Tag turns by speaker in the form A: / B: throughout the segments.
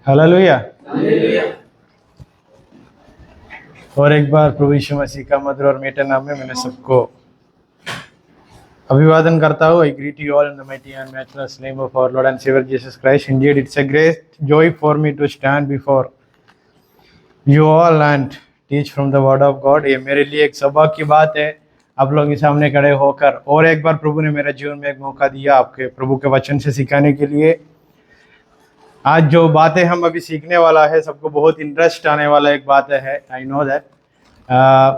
A: Hallelujah. और एक बार प्रभु यीशु मसीह का मधुर और मीठे नाम में मैंने सबको अभिवादन करता हूँ। I greet you all in the mighty and matchless name of our Lord and Savior Jesus Christ. Indeed, it's a great joy for me to stand before you all and teach from the word of God. ये मेरे लिए एक सौभाग्य की बात है आप लोगों के सामने खड़े होकर, और एक बार प्रभु ने मेरे जीवन में एक मौका दिया आपके प्रभु के वचन से सिखाने के लिए। आज जो बातें हम अभी सीखने वाला है सबको बहुत इंटरेस्ट आने वाला एक बात है। आई नो दैट,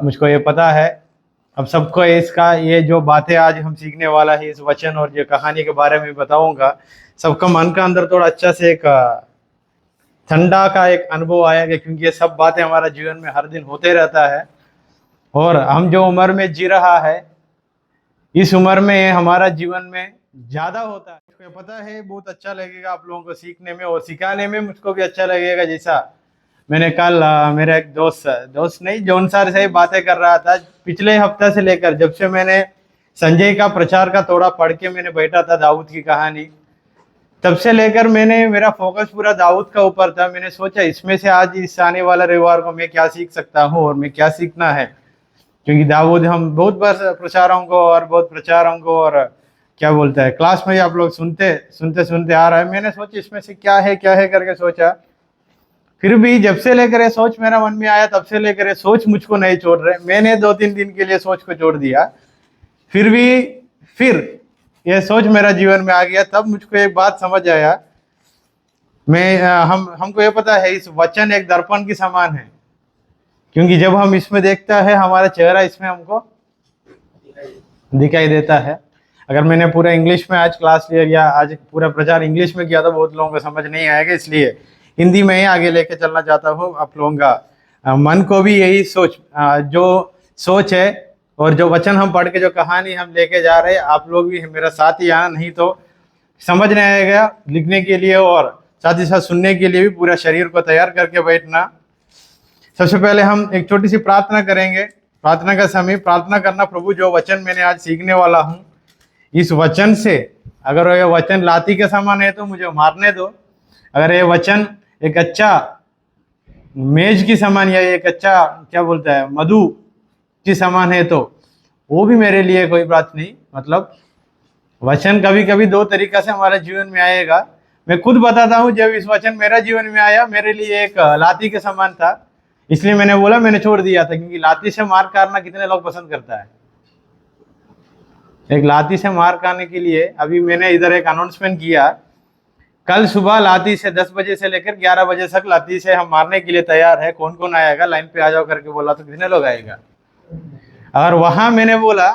A: मुझको ये पता है। अब सबको इसका ये जो बातें आज हम सीखने वाला है इस वचन और जो कहानी के बारे में बताऊंगा, सबका मन का अंदर थोड़ा अच्छा से एक ठंडा का एक अनुभव आएगा, क्योंकि ये सब बातें हमारा जीवन में हर दिन होते रहता है। और हम जो उम्र में जी रहा है इस उम्र में हमारा जीवन में ज़्यादा होता है। मुझको पता है बहुत अच्छा लगेगा आप लोगों को सीखने में और सिखाने में, मुझको भी अच्छा लगेगा। जैसा मैंने कल मेरा एक दोस्त नहीं जौन सर से बातें कर रहा था पिछले हफ्ता से लेकर, जब से मैंने संजय का प्रचार का थोड़ा पढ़ के मैंने बैठा था दाऊद की कहानी, तब से लेकर मेरा फोकस पूरा दाऊद का ऊपर था। मैंने सोचा इसमें से आज इस आने वाला रविवार को मैं क्या सीख सकता हूँ और मैं क्या सीखना है, क्योंकि दाऊद हम बहुत बार प्रचारों को और क्या बोलता है क्लास में आप लोग सुनते आ रहा है। मैंने सोचा इसमें से क्या है करके सोचा, फिर भी जब से लेकर ये सोच मेरा मन में आया तब से लेकर ये सोच मुझको नहीं छोड़ रहे। मैंने 2-3 दिन के लिए सोच को छोड़ दिया, फिर ये सोच मेरा जीवन में आ गया। तब मुझको एक बात समझ आया, हमको ये पता है इस वचन एक दर्पण की समान है, क्योंकि जब हम इसमें देखता है हमारा चेहरा इसमें हमको दिखाई देता है। अगर मैंने पूरा इंग्लिश में आज क्लास लिया या आज पूरा प्रचार इंग्लिश में किया तो बहुत लोगों को समझ नहीं आएगा, इसलिए हिंदी में ही आगे लेके चलना चाहता हूँ। आप लोगों का मन को भी यही जो सोच है और जो वचन हम पढ़ के जो कहानी हम लेके जा रहे हैं, आप लोग भी मेरा साथ ही आना, नहीं तो समझ नहीं आएगा लिखने के लिए और साथ ही साथ सुनने के लिए भी पूरा शरीर को तैयार करके बैठना। सबसे पहले हम एक छोटी सी प्रार्थना करेंगे। प्रार्थना का समय, प्रार्थना करना। प्रभु जो वचन मैंने आज सीखने वाला हूँ इस वचन से, अगर ये वचन लाठी के समान है तो मुझे मारने दो, अगर ये वचन एक अच्छा मेज की समान या एक अच्छा क्या बोलता है मधु की समान है तो वो भी मेरे लिए कोई बात नहीं। मतलब वचन कभी कभी 2 तरीका से हमारे जीवन में आएगा। मैं खुद बताता हूँ, जब इस वचन मेरा जीवन में आया मेरे लिए एक लाठी के समान था, इसलिए मैंने बोला मैंने छोड़ दिया था, क्योंकि लाठी से मार काटना कितने लोग पसंद करता है। एक लाठी से मार खाने के लिए अभी मैंने इधर एक अनाउंसमेंट किया, कल सुबह लाठी से 10 बजे से लेकर 11 बजे तक लाठी से हम मारने के लिए तैयार है। कौन कौन आएगा लाइन पे आ जाओ करके बोला तो कितने लोग आएगा। और वहां मैंने बोला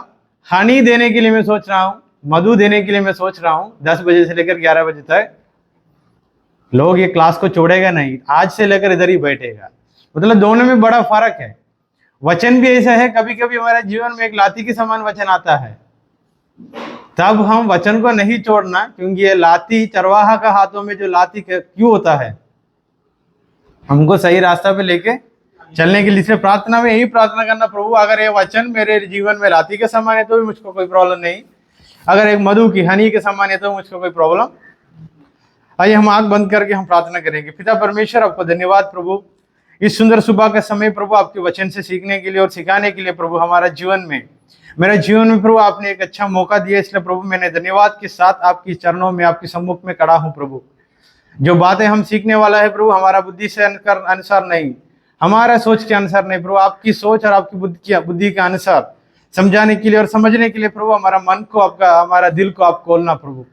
A: हानि देने के लिए मैं सोच रहा हूँ, मधु देने के लिए मैं सोच रहा हूँ 10 बजे से लेकर 11 बजे तक। लोग ये क्लास को छोड़ेगा नहीं, आज से लेकर इधर ही बैठेगा। मतलब दोनों में बड़ा फर्क है। वचन भी ऐसा है, कभी कभी हमारे जीवन में एक लाठी के समान वचन आता है, तब हम वचन को नहीं छोड़ना, क्योंकि ये लाठी चरवाहा का हाथों में जो लाठी क्यों होता है, हमको सही रास्ता पे लेके चलने के लिए। प्रार्थना में यही प्रार्थना करना, प्रभु अगर ये वचन मेरे जीवन में लाठी के समान है तो भी मुझको कोई प्रॉब्लम नहीं, अगर एक मधु की हनी के समान है तो मुझको कोई प्रॉब्लम। आइए हम आंख बंद करके हम प्रार्थना करेंगे। पिता परमेश्वर, आपको धन्यवाद प्रभु इस सुंदर सुबह का समय प्रभु आपके वचन से सीखने के लिए और सिखाने के लिए। प्रभु हमारा जीवन में, मेरे जीवन में प्रभु आपने एक अच्छा मौका दिया, इसलिए प्रभु मैंने धन्यवाद के साथ आपकी चरणों में आपके सम्मुख में खड़ा हूं। प्रभु जो बातें हम सीखने वाला है प्रभु हमारा बुद्धि से अनुसार नहीं, हमारा सोच के अनुसार नहीं, प्रभु आपकी सोच और आपकी बुद्धि के अनुसार समझाने के लिए और समझने के लिए प्रभु हमारा मन को हमारा दिल को आप खोलना। प्रभु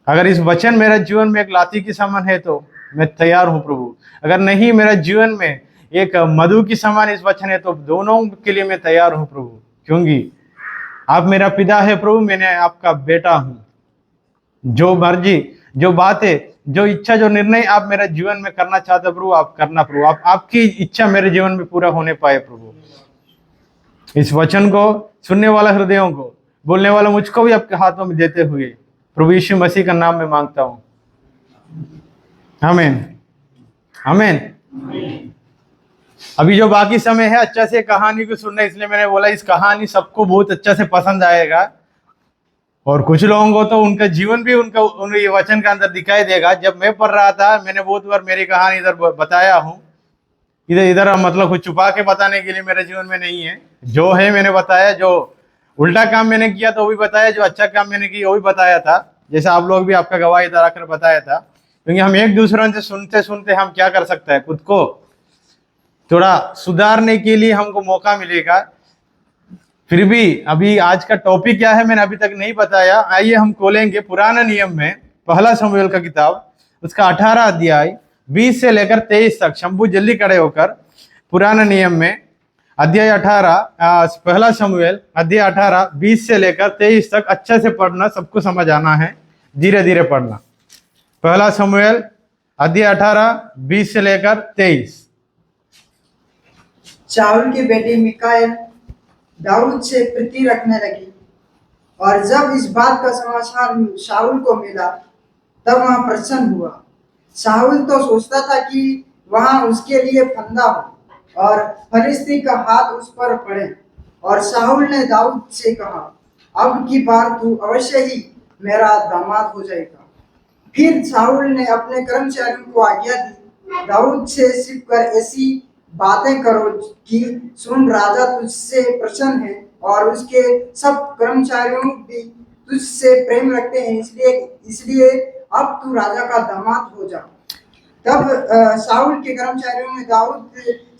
A: अगर इस वचन मेरा जीवन में एक लाठी की समान है तो मैं तैयार हूँ प्रभु, अगर नहीं मेरा जीवन में एक मधु की समान इस वचन है तो दोनों के लिए मैं तैयार हूँ प्रभु, क्योंकि आप मेरा पिता है प्रभु, मैंने आपका बेटा हूँ। जो मर्जी, जो बातें, जो इच्छा, जो निर्णय आप मेरे जीवन में करना चाहते हो प्रभु आप करना। प्रभु आपकी इच्छा मेरे जीवन में पूरा होने पाए प्रभु। इस वचन को सुनने वाला हृदयों को, बोलने वाला मुझको भी आपके हाथों में देते हुए प्रभु यीशु मसीह का नाम में मांगता हूँ, आमीन आमीन। अभी जो बाकी समय है अच्छा से कहानी को सुनना, इसलिए मैंने बोला इस कहानी सबको बहुत अच्छा से पसंद आएगा। और कुछ लोगों को तो उनका जीवन भी उन ये वचन के अंदर दिखाई देगा। जब मैं पढ़ रहा था, मैंने बहुत बार मेरी कहानी इधर बताया हूँ। इधर इधर मतलब कुछ छुपा के बताने के लिए मेरे जीवन में नहीं है। जो है मैंने बताया, जो उल्टा काम मैंने किया तो वो भी बताया, जो अच्छा काम मैंने किया वो भी बताया था। जैसे आप लोग भी आपका गवाही इधर आकर बताया था। क्योंकि हम एक दूसरे से सुनते सुनते हम क्या कर सकते हैं, खुद को थोड़ा सुधारने के लिए हमको मौका मिलेगा। फिर भी अभी आज का टॉपिक क्या है मैंने अभी तक नहीं बताया। आइए हम खोलेंगे पुराना नियम में पहला शमूएल का किताब, उसका 18 अध्याय 20 से लेकर 23 तक। शंभू जल्दी खड़े होकर पुराना नियम में अध्याय 18 पहला शमूएल अध्याय 18 20 से लेकर 23 तक अच्छे से पढ़ना, सबको समझ आना है, धीरे धीरे पढ़ना। पहला शमूएल अध्याय 18 20 से लेकर 23।
B: शाऊल की बेटी मिकाएल दाऊद से प्रीति रखने लगी, और जब इस बात का समाचार शाऊल को मिला तब वह प्रसन्न हुआ। शाऊल तो सोचता था कि वहां उसके लिए फंदा हो और फलिस्ती का हाथ उस पर पड़े। और शाऊल ने दाऊद से कहा, अब की बार तू अवश्य ही मेरा दामाद हो जाएगा। फिर शाऊल ने अपने कर्मचारियों को आज्ञा दी, दाऊद से सिर्फ कर ऐसी बातें करो कि सुन, राजा तुझसे प्रसन्न है और उसके सब कर्मचारियों भी तुझसे प्रेम रखते हैं, इसलिए अब तू राजा का दामाद हो जा। तब शाऊल के कर्मचारियों ने दाऊद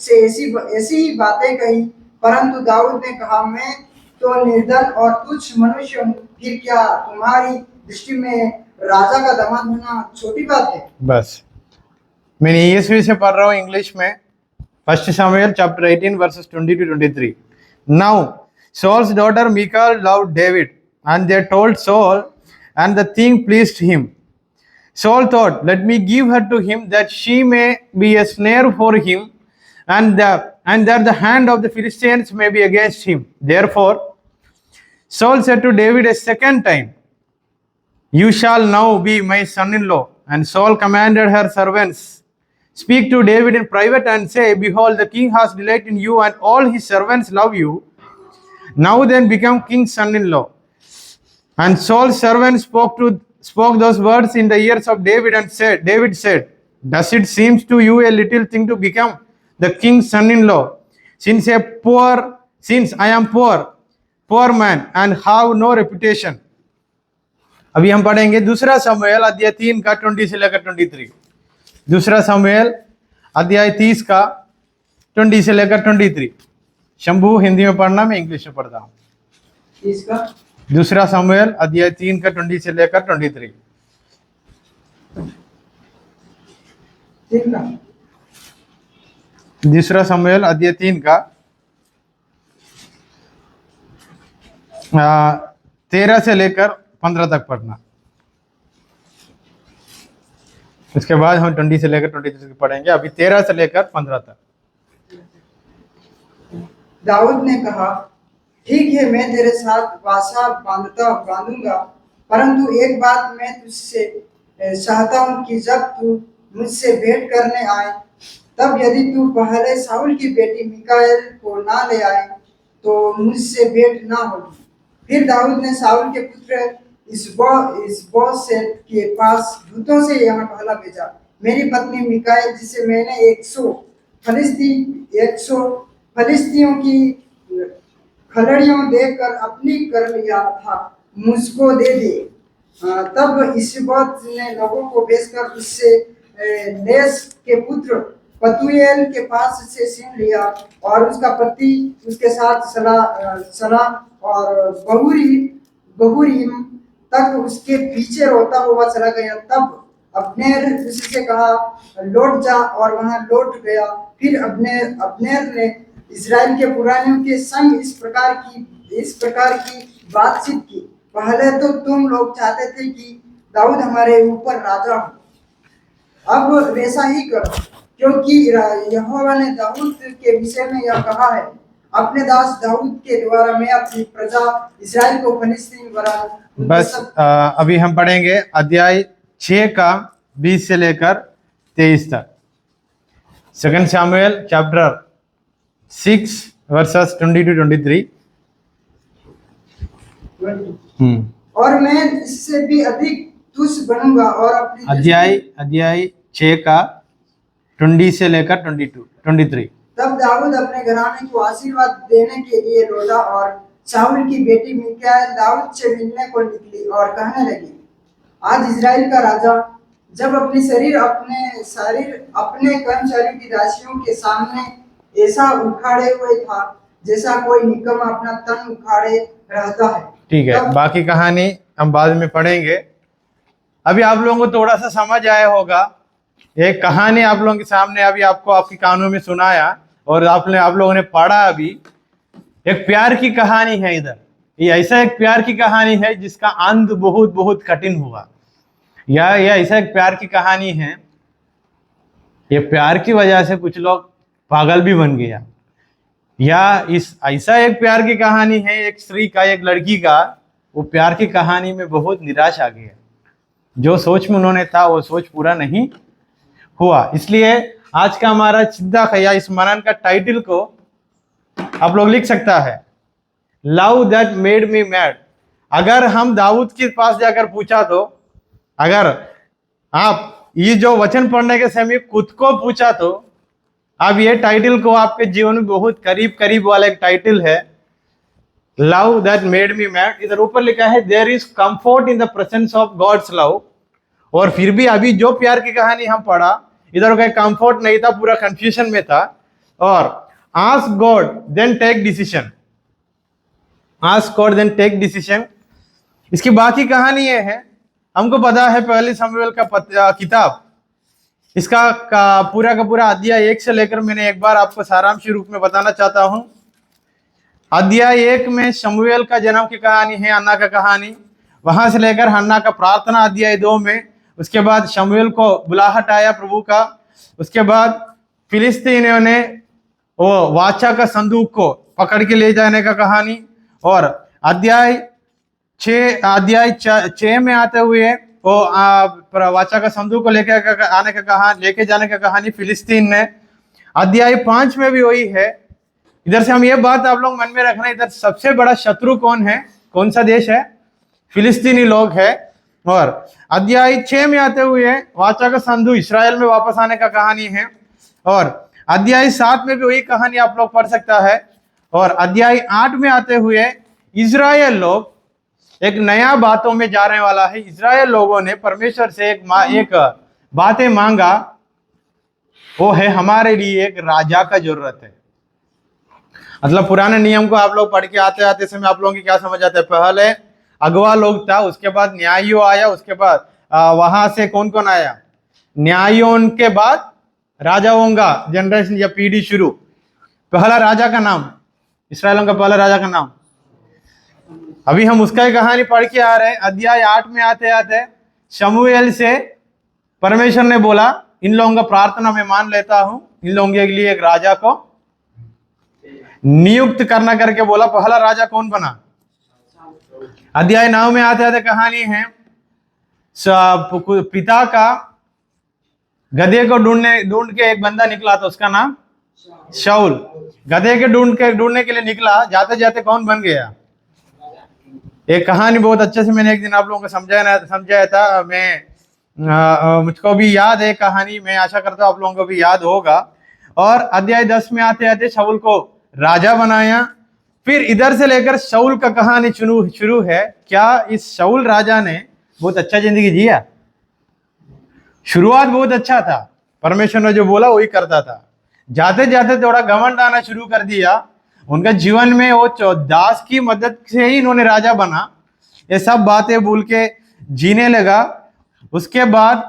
B: से ऐसी ही बातें कही, परंतु दाऊद ने कहा, मैं तो निर्धन और तुच्छ मनुष्य हूँ, फिर क्या तुम्हारी दृष्टि में राजा का दामाद होना छोटी बात है?
A: बस मैं ESV से पढ़ रहा हूँ इंग्लिश में। 1 Samuel chapter 18 verses 20 to 23. Now Saul's daughter Michal loved David, and they told Saul, and the thing pleased him. Saul thought, let me give her to him, that she may be a snare for him, and that the hand of the Philistines may be against him. Therefore Saul said to David a second time, you shall now be my son-in-law. And Saul commanded her servants, speak to David in private and say, behold, the king has delight in you, and all his servants love you. Now then become king's son-in-law. And Saul's servants spoke those words in the ears of David, and David said, does it seem to you a little thing to become the king's son-in-law, since I am poor man, and have no reputation? अभी हम पढ़ेंगे दूसरा शमूएल अध्याय 3 का 20 से लेकर 23। दूसरा शमूएल अध्याय 30 का 20 से लेकर 23। शंभू हिंदी में पढ़ना, मैं इंग्लिश में पढ़ता हूँ।
B: इसका
A: दूसरा शमूएल अध्याय 3 का 20 से लेकर 23। दूसरा शमूएल अध्याय 3 का 13 से लेकर 15 तक पढ़ना। उसके बाद हम 20 से लेकर 23 तक पढ़ेंगे। अभी 13 से लेकर 15 तक।
B: दाऊद ने कहा, ठीक है, मैं तेरे साथ वाचा बांधूंगा, परंतु एक बात मैं तुझसे चाहता हूँ कि जब तू मुझसे भेंट करने आए, तब यदि तू पहले शाऊल की बेटी मिकाएल को ना ले आए तो मुझसे भेंट ना होगी। फिर दाऊद ने शाऊल के पुत्र इशबोशेत के पास दूतों से यहाँ कहला भेजा, मेरी पत्नी मिकाएल, जिसे मैंने 100 फलिस्तियों की खलड़ियों देकर अपनी कर लिया था, मुझको दे दे। तब इशबोशेत ने लोगों को भेजकर उससे नेस के पुत्र पतूएल के पास से छीन लिया, और उसका पति उसके साथ सला और बहुरीम तक उसके पीछे रोता हुआ चला गया। तब अब्नेर उससे कहा, लौट जा, और वहां लौट गया। फिर अब्नेर ने इस्राएल के पुरानियों के संग इस प्रकार की बातचीत की, पहले तो तुम लोग चाहते थे कि दाऊद हमारे ऊपर राजा हो, अब वैसा ही करो, क्योंकि यहोवा ने दाऊद के विषय में यह कहा है, अपने दास दाऊद के द्वारा मैं अपनी प्रजा इस्राएल को फलिस्तीन बनाऊं।
A: बस अभी हम पढ़ेंगे अध्याय 6 का 20 से लेकर 23 तक। 2 Samuel chapter 6 verses 20 to 23।
B: और मैं इससे भी अधिक तुच्छ बनूंगा और अपनी
A: अध्याय 6 का 20 से लेकर 23।
B: तब दाऊद अपने घराने को आशीर्वाद देने के लिए लौटा और शाऊल की बेटी मिकाएल दाऊद से मिलने को निकली और कहने लगी, आज इजराइल का राजा जब अपने कर्मचारियों की दासियों के सामने ऐसा उखाड़े हुए था जैसा कोई निकम्मा अपना तन उखाड़े रहता है।
A: ठीक है, बाकी कहानी हम बाद में पढ़ेंगे। अभी आप लोगों को थोड़ा सा समझ आया होगा। एक कहानी आप लोगों के सामने अभी आपको आपकी कानों में सुनाया और आप लोगों ने पढ़ा। अभी एक प्यार की कहानी है। इधर ये ऐसा एक प्यार की कहानी है जिसका अंत बहुत बहुत कठिन हुआ। या ऐसा एक प्यार की कहानी है, ये प्यार की वजह से कुछ लोग पागल भी बन गया। या इस ऐसा एक प्यार की कहानी है एक स्त्री का, एक लड़की का, वो प्यार की कहानी में बहुत निराश आ गया। जो सोच में उन्होंने था वो सोच पूरा नहीं हुआ। इसलिए आज का हमारा चिद्दा खया इस मनन का टाइटल को आप लोग लिख सकता है, love that made me mad. अगर हम दाऊद के पास जाकर पूछा तो, अगर आप ये जो वचन पढ़ने के समय खुद को पूछा तो, अब ये टाइटल को आपके जीवन में बहुत करीब करीब वाला एक टाइटल है, love that made me mad. इधर ऊपर लिखा है there is comfort in the presence of God's love. और फिर भी अभी जो प्यार की कहानी हम पढ़ा, इधर कोई कंफर्ट नहीं था, पूरा कंफ्यूजन में था। और ask God then take decision, ask God then take decision. इसकी बाकी कहानी ये है, हमको पता है पहले शमूएल का किताब, इसका पूरा का पूरा अध्याय 1 से लेकर मैंने एक बार आपको सारांश रूप में बताना चाहता हूं। अध्याय 1 में शमूएल का जन्म की कहानी है, अन्ना का कहानी। वहां से लेकर हन्ना का प्रार्थना अध्याय 2 में। उसके बाद शमूएल को बुलाहट आया प्रभु का। उसके बाद फिलिस्तीनियों ने वो वाचा का संदूक को पकड़ के ले जाने का कहानी। और अध्याय 6 में आते हुए वो वाचा का संदूक को लेके जाने का कहानी फिलिस्तीन ने। अध्याय 5 में भी वही है। इधर से हम ये बात आप लोग मन में रखना, इधर सबसे बड़ा शत्रु कौन है, कौन सा देश है? फिलिस्तीनी लोग है। और अध्याय 6 में आते हुए वाचा का संदूक इस्राएल में वापस आने का कहानी है। और अध्याय 7 में भी वही कहानी आप लोग पढ़ सकता है। और अध्याय 8 में आते हुए इजराइल लोग एक नया बातों में जाने वाला है। इजराइल लोगों ने परमेश्वर से एक बातें मांगा, वो है हमारे लिए एक राजा का जरूरत है। मतलब पुराने नियम को आप लोग पढ़ के आते आते समय आप लोगों की क्या समझ आता है? पहले अगवा लोग था, उसके बाद न्यायियों आया, उसके बाद वहां से कौन कौन आया? न्यायियों के बाद राजाओं का जनरेशन या पीढ़ी शुरू। पहला राजा का नाम, इस्राएलों का पहला राजा का नाम, अभी हम उसका ही कहानी पढ़ के आ रहे हैं। अध्याय 8 में आते आते शमूएल से परमेश्वर ने बोला, इन लोगों का प्रार्थना मैं मान लेता हूं, इन लोगों के लिए एक राजा को नियुक्त करना करके बोला। पहला राजा कौन बना? अध्याय 9 में आते आते कहानी है पिता का गधे को ढूंढ के एक बंदा निकला था, उसका नाम शाऊल। गधे के ढूंढने के लिए निकला, जाते जाते कौन बन गया? एक कहानी बहुत अच्छे से मैंने एक दिन आप लोगों को समझाया था। मुझको भी याद है कहानी, मैं आशा करता हूँ आप लोगों को भी याद होगा। और अध्याय 10 में आते आते शाऊल को राजा बनाया। फिर इधर से लेकर शाऊल का कहानी शुरू है। क्या इस शाऊल राजा ने बहुत अच्छा जिंदगी जिया? शुरुआत बहुत अच्छा था, परमेश्वर ने जो बोला वही करता था। जाते जाते थोड़ा घमंड आना शुरू कर दिया उनका जीवन में। वो दास की मदद से ही इन्होंने राजा बना, ये सब बातें भूल के जीने लगा। उसके बाद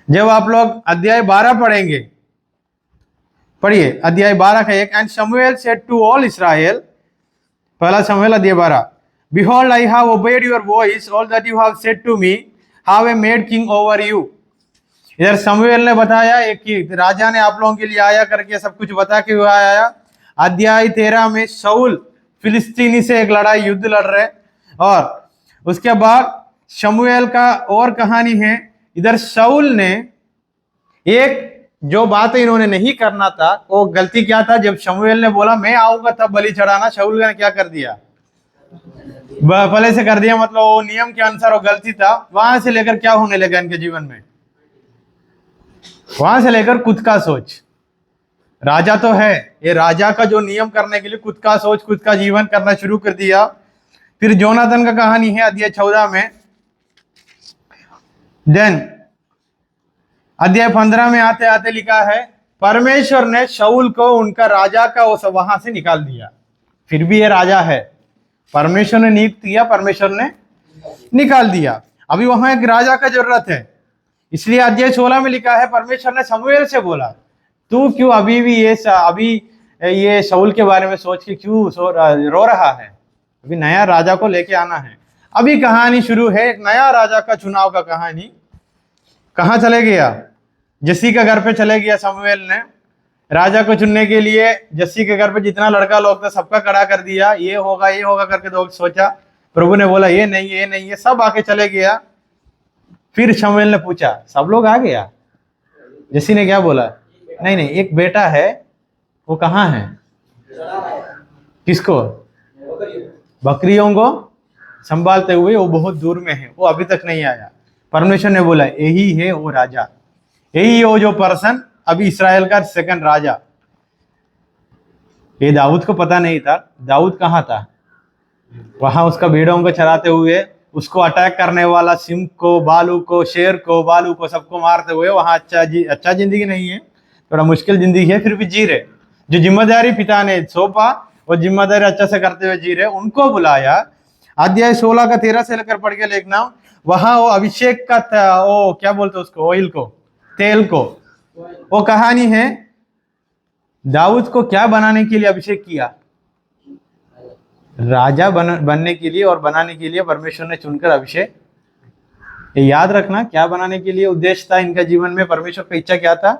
A: जब आप लोग अध्याय 12 पढ़ेंगे, पढ़िए अध्याय 12 का 1। एंड शमूएल सेड टू ऑल इस्राएल, पहला शमूएल अध्याय 12, behold I have obeyed your voice, all that you have said to me have a made king over you. इधर शमूएल ने बताया एक राजा ने आप लोगों के लिए आया करके सब कुछ बता के हुआ आया। अध्याय 13 में शाऊल फिलिस्तीनी से एक लड़ाई युद्ध लड़ रहे। और उसके बाद शमूएल का और कहानी है। इधर शाऊल ने एक जो बात इन्होंने नहीं करना था, वो गलती क्या था? जब शमूएल ने बोला मैं आऊंगा तब बलि चढ़ाना, शाऊल ने क्या कर दिया? पहले से कर दिया, मतलब वो नियम के अनुसार वो गलती था, वहां से लेकर क्या होने लगा इनके जीवन में, वहां से लेकर खुद का सोच। राजा तो है, ये राजा का जो नियम करने के लिए खुद का सोच, खुद का जीवन करना शुरू कर दिया। फिर जोनाथन का कहानी है अध्याय 14 में। देन अध्याय 15 में आते आते लिखा है, परमेश्वर ने शाऊल को उनका राजा का वो सब वहां से निकाल दिया। फिर भी ये राजा है, परमेश्वर ने नियुक्त किया, परमेश्वर ने निकाल दिया। अभी वहां एक राजा का जरूरत है, इसलिए अध्याय 16 में लिखा है, परमेश्वर ने शमूएल से बोला, तू क्यों अभी भी ये शाऊल के बारे में सोच के क्यों रो रहा है, अभी नया राजा को लेके आना है। अभी कहानी शुरू है, एक नया राजा का चुनाव का कहानी। कहाँ चले गया, जस्सी के घर पे चले गया शमूएल ने, राजा को चुनने के लिए जस्सी के घर पे जितना लड़का लोग था सबका खड़ा कर दिया, ये होगा करके लोग सोचा। प्रभु ने बोला ये नहीं ये सब आके चले गया। फिर शमूएल ने पूछा, सब लोग आ गया? जस्सी ने क्या बोला, नहीं एक बेटा है, वो कहाँ है? किसको? बकरियों को संभालते हुए, वो बहुत दूर में है, वो अभी तक नहीं आया। परमेश्वर ने बोला यही है वो राजा, यही है वो जो पर्सन अभी इस्राएल का सेकंड राजा। ये दाऊद को पता नहीं था, दाऊद कहाँ था? वहां उसका भेड़ों को चराते हुए, उसको अटैक करने वाला सिंह को, बालू को, शेर को, बालू को, सबको मारते हुए वहां अच्छा जिंदगी नहीं है, थोड़ा मुश्किल जिंदगी है, फिर भी जी रहे। जो जिम्मेदारी पिता ने सौंपा वो जिम्मेदारी अच्छा से करते हुए जी रहे। उनको बुलाया, अध्याय 16 का 13 से लेकर पढ़ के देखना। वहां वो अभिषेक का वो क्या बोलते उसको, ऑयल को, तेल को, वो कहानी है। दाऊद को क्या बनाने के लिए अभिषेक किया? राजा बनने के लिए और बनाने के लिए परमेश्वर ने चुनकर अभिषेक। ये याद रखना, क्या बनाने के लिए उद्देश्य था इनका जीवन में, परमेश्वर की इच्छा क्या था?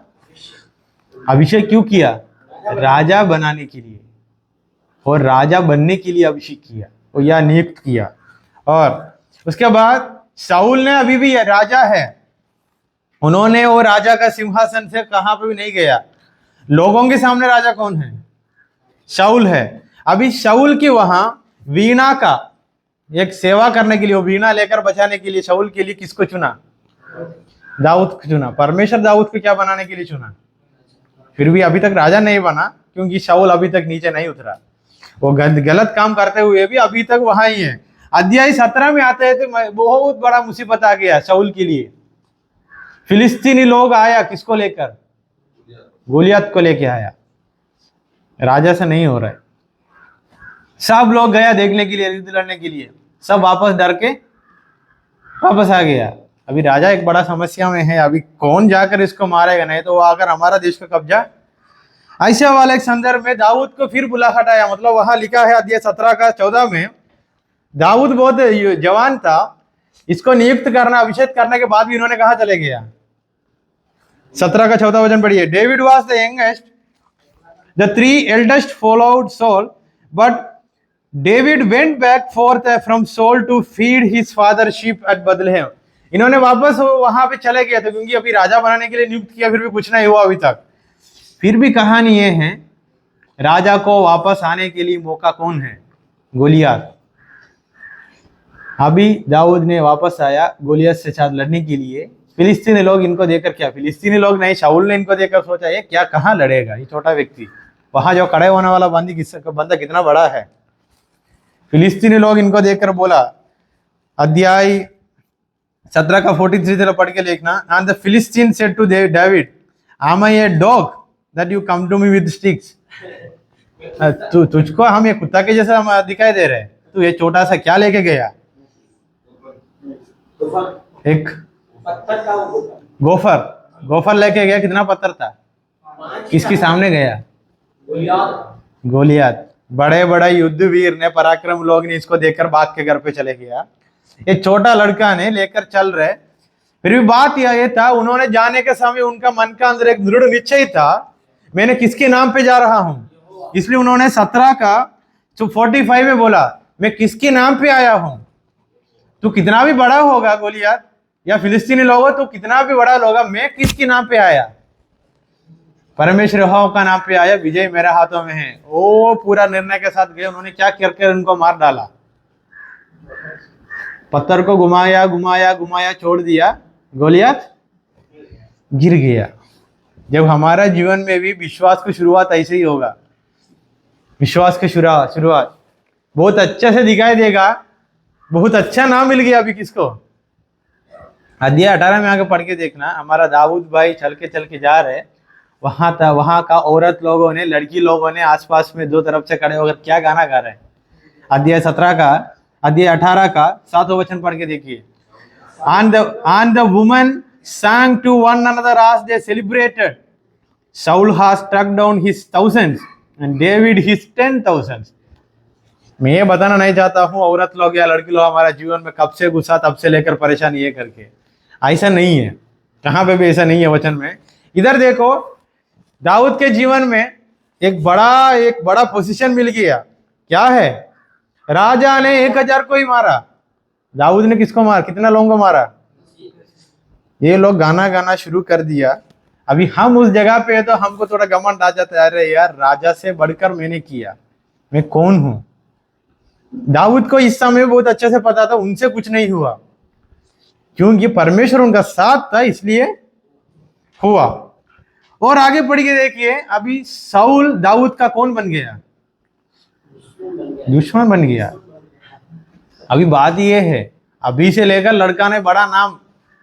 A: अभिषेक क्यों किया? राजा बनाने के लिए, और राजा बनने के लिए अभिषेक किया, और या नियुक्त किया। और उसके बाद शाऊल ने अभी भी राजा है, उन्होंने वो राजा का सिंहासन से कहां पे भी नहीं गया। लोगों के सामने राजा कौन है? शाऊल है। अभी शाऊल की वहां वीणा का एक सेवा करने के लिए, वो वीणा लेकर बचाने के लिए शाऊल के लिए किसको चुना? दाऊद को चुना। परमेश्वर दाऊद को क्या बनाने के लिए चुना? फिर भी अभी तक राजा नहीं बना, क्योंकि शाऊल अभी तक नीचे नहीं उतरा। वो गलत काम करते हुए भी अभी तक वहां ही है। अध्याय 17 में आते हैं तो बहुत बड़ा मुसीबत आ गया शाऊल के लिए। फिलिस्तीनी लोग आया, किसको लेकर? गोलियत को लेके आया। राजा से नहीं हो रहा है, सब लोग गया देखने के लिए, युद्ध लड़ने के लिए, सब वापस डर के वापस आ गया। अभी राजा एक बड़ा समस्या में है, अभी कौन जाकर इसको मारेगा, नहीं तो वो आकर हमारा देश का कब्जा। ऐसे वाले एक संदर्भ में दाऊद को फिर बुला हटाया। मतलब वहां लिखा है अध्याय 17 का 14 में, दाऊद बहुत जवान था, इसको नियुक्त करना, अभिषेक करने के बाद भी इन्होंने कहा चले गया। 17 का 14 वचन पढ़िए। David was the youngest, the 3 eldest followed Saul, but David went back forth from Saul to feed his father's sheep at Bethlehem. इन्होंने वापस वहां पे चले गए थे, क्योंकि अभी राजा बनाने के लिए नियुक्त किया, फिर भी कुछ नहीं हुआ अभी तक। फिर भी कहानी ये है, राजा को वापस आने के लिए मौका कौन है? गोलियत। अभी दाऊद ने वापस आया गोलियत से साथ लड़ने के लिए। फिलिस्तीनी लोग इनको देखकर, क्या फिलिस्तीनी लोग नहीं, शाऊल ने इनको देखकर सोचा ये क्या, कहाँ लड़ेगा ये छोटा व्यक्ति, वहां जो खड़े होने वाला बंदा कितना बड़ा है। फिलिस्तीनी लोग इनको देखकर बोला, अध्याय 17 का 43 से पढ़ के देखना। And the Philistine said to David, am I a dog that you come to me with sticks? तुझको हम ये कुत्ता के जैसा हम दिखाई दे रहे हैं, तू ये छोटा सा क्या लेके गया? एक गोफर लेके गया। कितना पत्थर था? किसके सामने गया? गोलियत। बड़े बड़े युद्धवीर ने, पराक्रम लोग ने इसको देखकर भाग के घर पे चले गया। ये छोटा लड़का ने लेकर चल रहे। फिर भी बात यह था, उन्होंने जाने के समय उनका मन का अंदर एक दृढ़ निश्चय था, मैंने किसके नाम पे जा रहा हूं। इसलिए उन्होंने 17 का 45 में बोला, मैं किसके नाम पे आया हूं? तू कितना भी बड़ा होगा गोलियत या फिलिस्तीनी लोगों, तो कितना भी बड़ा होगा, मैं किसके नाम पे आया? परमेश्वर यहोवा का नाम पे आया, विजय मेरे हाथों में है। वो पूरा निर्णय के साथ गए। उन्होंने क्या करके उनको मार डाला। पत्थर को घुमाया घुमाया घुमाया छोड़ दिया, गोलियत गिर गया। जब हमारा जीवन में भी विश्वास की शुरुआत ऐसे ही होगा, विश्वास की शुरुआत बहुत अच्छे से दिखाई देगा। बहुत अच्छा नाम मिल गया अभी किसको, अध्याय 18 में आगे पढ़ के देखना। हमारा दाऊद भाई चल के जा रहे, वहां था, वहां का औरत लोगों ने, लड़की लोगों ने आसपास में दो तरफ से खड़े होकर क्या गाना गा रहे हैं। अध्याय 18 का 7वां वचन पढ़ के देखिए। And the woman sang to one another as they celebrated. Saul has struck down his thousands and David his 10,000s. मैं ये बताना नहीं चाहता हूँ औरत लोग या लड़की लोग हमारा जीवन में कब से घुसा तब से लेकर परेशान ये करके, ऐसा नहीं है, कहाँ पे भी ऐसा नहीं है वचन में। इधर देखो, दाऊद के जीवन में एक बड़ा पोजीशन मिल गया। क्या है? राजा ने 1000 को ही मारा, दाऊद ने किसको मारा, कितना लोगों को मारा? ये लोग गाना शुरू कर दिया। अभी हम उस जगह पे है तो हमको थोड़ा घमंड आ जाता है, अरे यार राजा से बढ़कर मैंने किया, मैं कौन हूं। दाऊद को इस समय बहुत अच्छे से पता था उनसे कुछ नहीं हुआ, क्योंकि परमेश्वर उनका साथ था, इसलिए हुआ। और आगे बढ़ के देखिए, अभी साउल दाऊद का कौन बन गया? दुश्मन बन गया। अभी बात यह है, अभी से लेकर लड़का ने बड़ा नाम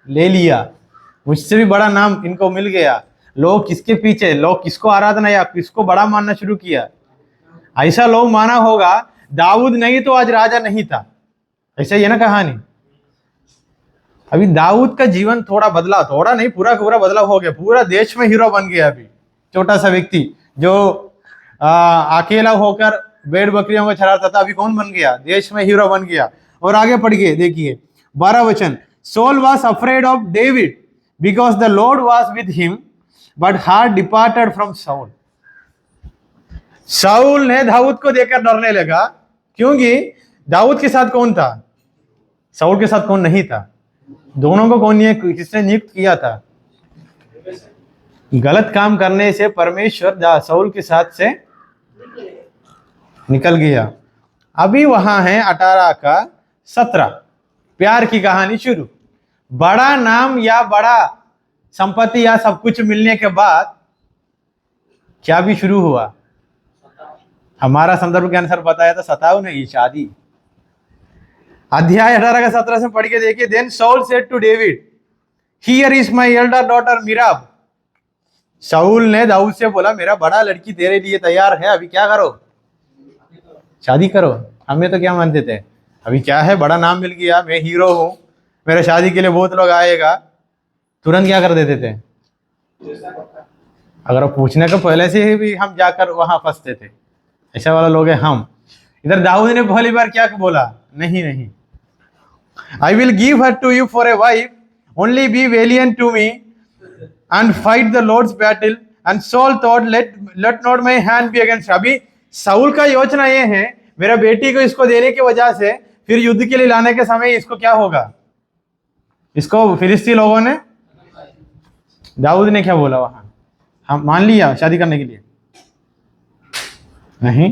A: ले लिया, मुझसे भी बड़ा नाम इनको मिल गया। लोग किसके पीछे, लोग किसको आराधना या किसको बड़ा मानना शुरू किया। ऐसा लोग माना होगा, दाऊद नहीं तो आज राजा नहीं था, ऐसा ही है ना कहानी। अभी दाऊद का जीवन थोड़ा बदला, थोड़ा नहीं पूरा बदलाव हो गया, पूरा देश में हीरो बन गया। अभी छोटा सा व्यक्ति जो अकेला होकर भेड़ बकरियों को चराता था, अभी कौन बन गया? देश में हीरो बन गया। और आगे पढ़ के देखिए 12 वचन। Saul was afraid of David because the Lord was with him, but heart departed from Saul. शाऊल ने दाऊद को देखकर डरने लगा, क्योंकि दाऊद के साथ कौन था? शाऊल के साथ कौन नहीं था? दोनों को किसने नियुक्त किया था? गलत काम करने से परमेश्वर शाऊल के साथ से निकल गया। अभी वहां है 18 का 17, प्यार की कहानी शुरू। बड़ा नाम या बड़ा संपत्ति या सब कुछ मिलने के बाद क्या भी शुरू हुआ? हमारा संदर्भ के अनुसार बताया था, सताव नहीं, शादी। अध्याय 18 का 17 से पढ़ के देखिए। Then Saul said to David, here is my elder daughter Merab. शाऊल ने दाऊद से बोला, मेरा बड़ा लड़की तेरे लिए तैयार है, अभी क्या करो? शादी करो। हमें तो क्या मानते थे, अभी क्या है, बड़ा नाम मिल गया, मैं हीरो हूं, मेरे शादी के लिए बहुत लोग आएगा, तुरंत क्या कर देते थे? अगर पूछने के पहले से ही भी हम जाकर वहां फंसते थे, ऐसा वाला लोग हैं हम। इधर दाऊद ने पहली बार क्या बोला? नहीं, I will give her to you for a wife, only be valiant to me and fight the Lord's battle. And Saul thought, let not my hand be against her. अभी साउल का योजना ये है, मेरा बेटी को इसको देने की वजह से फिर युद्ध के लिए लाने के समय इसको क्या होगा? इसको फिलिस्ती लोगों ने, दाऊद ने क्या बोला वहां? हम मान लिया शादी करने के लिए? नहीं,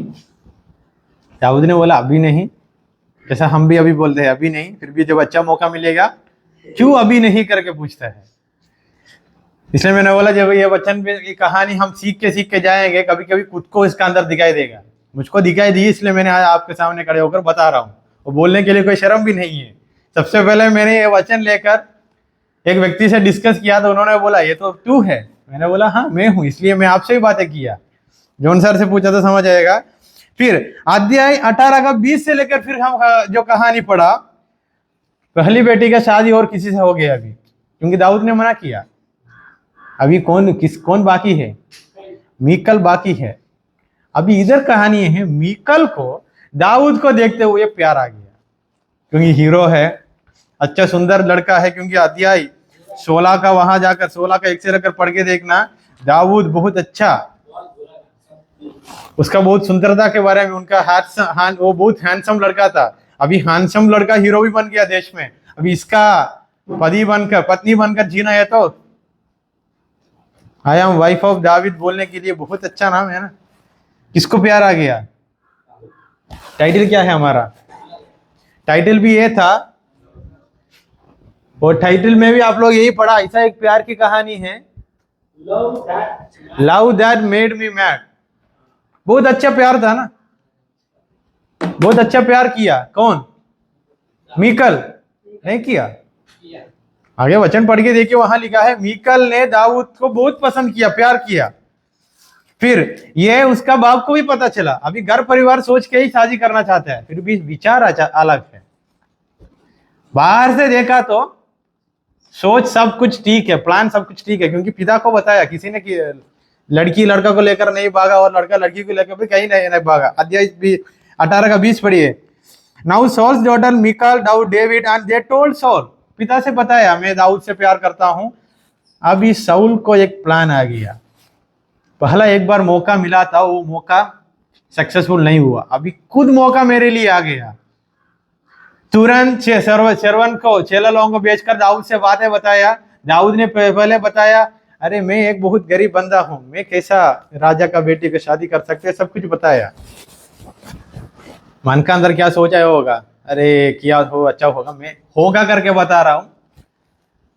A: दाऊद ने बोला अभी नहीं, जैसा हम भी अभी बोलते हैं अभी नहीं, फिर भी जब अच्छा मौका मिलेगा क्यों अभी नहीं करके पूछता है। इसलिए मैंने बोला जब ये वचन की कहानी हम सीख के जाएंगे, कभी कभी खुद को इसका अंदर दिखाई देगा। मुझको दिखाई दी, इसलिए मैंने आज आपके सामने खड़े होकर बता रहा हूँ, और बोलने के लिए कोई शर्म भी नहीं है। सबसे पहले मैंने ये वचन लेकर एक व्यक्ति से डिस्कस किया तो उन्होंने बोला ये तो तू है। मैंने बोला हाँ मैं हूँ, इसलिए मैं आपसे ही बातें किया। जॉन सर से पूछा तो समझ आएगा। फिर अध्याय 18 का 20 से लेकर फिर हम जो कहानी पढ़ा, पहली बेटी का शादी और किसी से हो गया अभी, क्योंकि दाऊद ने मना किया। अभी कौन बाकी है? मीकल बाकी है। अभी इधर कहानी है, मीकल को दाऊद को देखते हुए प्यार आ गया, क्योंकि हीरो है, अच्छा सुंदर लड़का है। क्योंकि अध्याय 16 का वहां जाकर 16 का 1 से लेकर पढ़ के देखना, दाऊद बहुत अच्छा, उसका बहुत सुंदरता के बारे में, उनका वो बहुत हैंडसम लड़का था। अभी हैंडसम लड़का हीरो भी बन गया देश में। अभी इसका पत्नी बनकर जीना है तो आई एम वाइफ ऑफ दाऊद बोलने के लिए बहुत अच्छा नाम है ना। किसको प्यार आ गया? टाइटल क्या है हमारा? टाइटल भी ये था, और टाइटल में भी आप लोग यही पढ़ा। ऐसा एक प्यार की कहानी है, love that made me mad. बहुत अच्छा प्यार था ना, बहुत अच्छा प्यार किया। कौन? मीकल नहीं किया? आगे वचन पढ़ के देखिए, वहां लिखा है मीकल ने दाऊद को बहुत पसंद किया, प्यार किया। फिर ये उसका बाप को भी पता चला। अभी घर परिवार सोच के ही शादी करना चाहता है, फिर भी विचार अलग है। बाहर से देखा तो सोच सब कुछ ठीक है, प्लान सब कुछ ठीक है, क्योंकि पिता को बताया किसी ने कि लड़की लड़का को लेकर नहीं भागा और लड़का लड़की को लेकर भी कहीं नहीं भागा। अध्याय 18 का 20 पढ़िए। नाउ सॉल्स डॉटर मिकाल दाऊद David and they told Saul. पिता से बताया मैं दाऊद से प्यार करता हूं। अभी साउल को एक प्लान आ गया। पहला एक बार मौका मिला था, वो मौका सक्सेसफुल नहीं हुआ। अभी खुद मौका मेरे लिए आ गया। तुरंत शरवन को, चेला लोगों को बेचकर दाऊद से बातें बताया। दाऊद ने पहले बताया, अरे मैं एक बहुत गरीब बंदा हूं, मैं कैसा राजा का बेटी को शादी कर सकते, सब कुछ बताया। मन का अंदर क्या सोचा होगा, अरे किया हो अच्छा होगा, मैं होगा करके बता रहा हूं।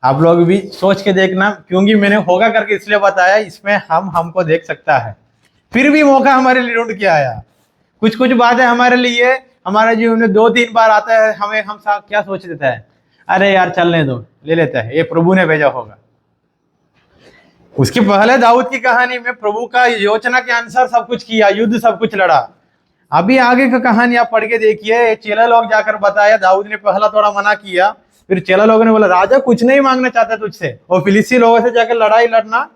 A: आप लोग भी सोच के देखना, क्योंकि मैंने होगा करके इसलिए बताया, इसमें हमको देख सकता है। फिर भी मौका हमारे लिए ढूंढ के आया। कुछ कुछ बातें हमारे लिए हमारे जीवन में 2-3 बार आता है, हम साथ क्या सोच देता है, अरे यार चलने दो, ले लेता है, ये प्रभु ने भेजा होगा। उसके पहले दाऊद की कहानी में प्रभु का योजना के अनुसार सब कुछ किया, युद्ध सब कुछ लड़ा। अभी आगे का कहानी आप पढ़ के देखिए। चेला लोग जाकर बताया, दाऊद ने पहला थोड़ा मना किया, फिर चेला लोगों ने बोला राजा कुछ नहीं मांगना चाहता तुझसे, और फिलिस्ती लोगों से जाकर लड़ाई लड़ना,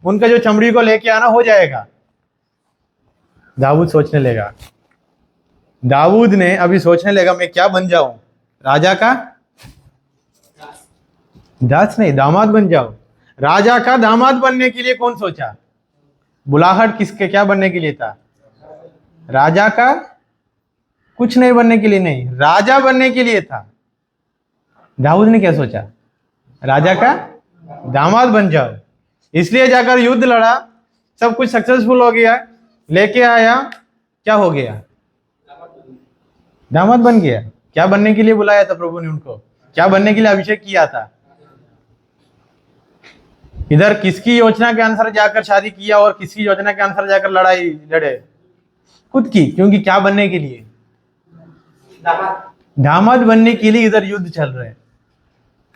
A: उनका जो चमड़ी को लेके आना हो जाएगा। दाऊद सोचने लगा, दाऊद ने अभी सोचने लगा मैं क्या बन जाऊं, राजा का दास नहीं, दामाद बन जाऊं। राजा का दामाद बनने के लिए कौन सोचा? बुलाहट किसके क्या बनने के लिए था? राजा का कुछ नहीं बनने के लिए नहीं, राजा बनने के लिए था। दाऊद ने क्या सोचा? राजा का दामाद बन जाओ। इसलिए जाकर युद्ध लड़ा, सब कुछ सक्सेसफुल हो गया, लेके आया, क्या हो गया? दामाद बन गया। क्या बनने के लिए बुलाया था प्रभु ने उनको? क्या बनने के लिए अभिषेक किया था? इधर किसकी योजना के अनुसार जाकर शादी किया और किसकी योजना के अनुसार जाकर लड़ाई लड़े? खुद की। क्योंकि क्या बनने के लिए? दामाद बनने के लिए इधर युद्ध चल रहे हैं।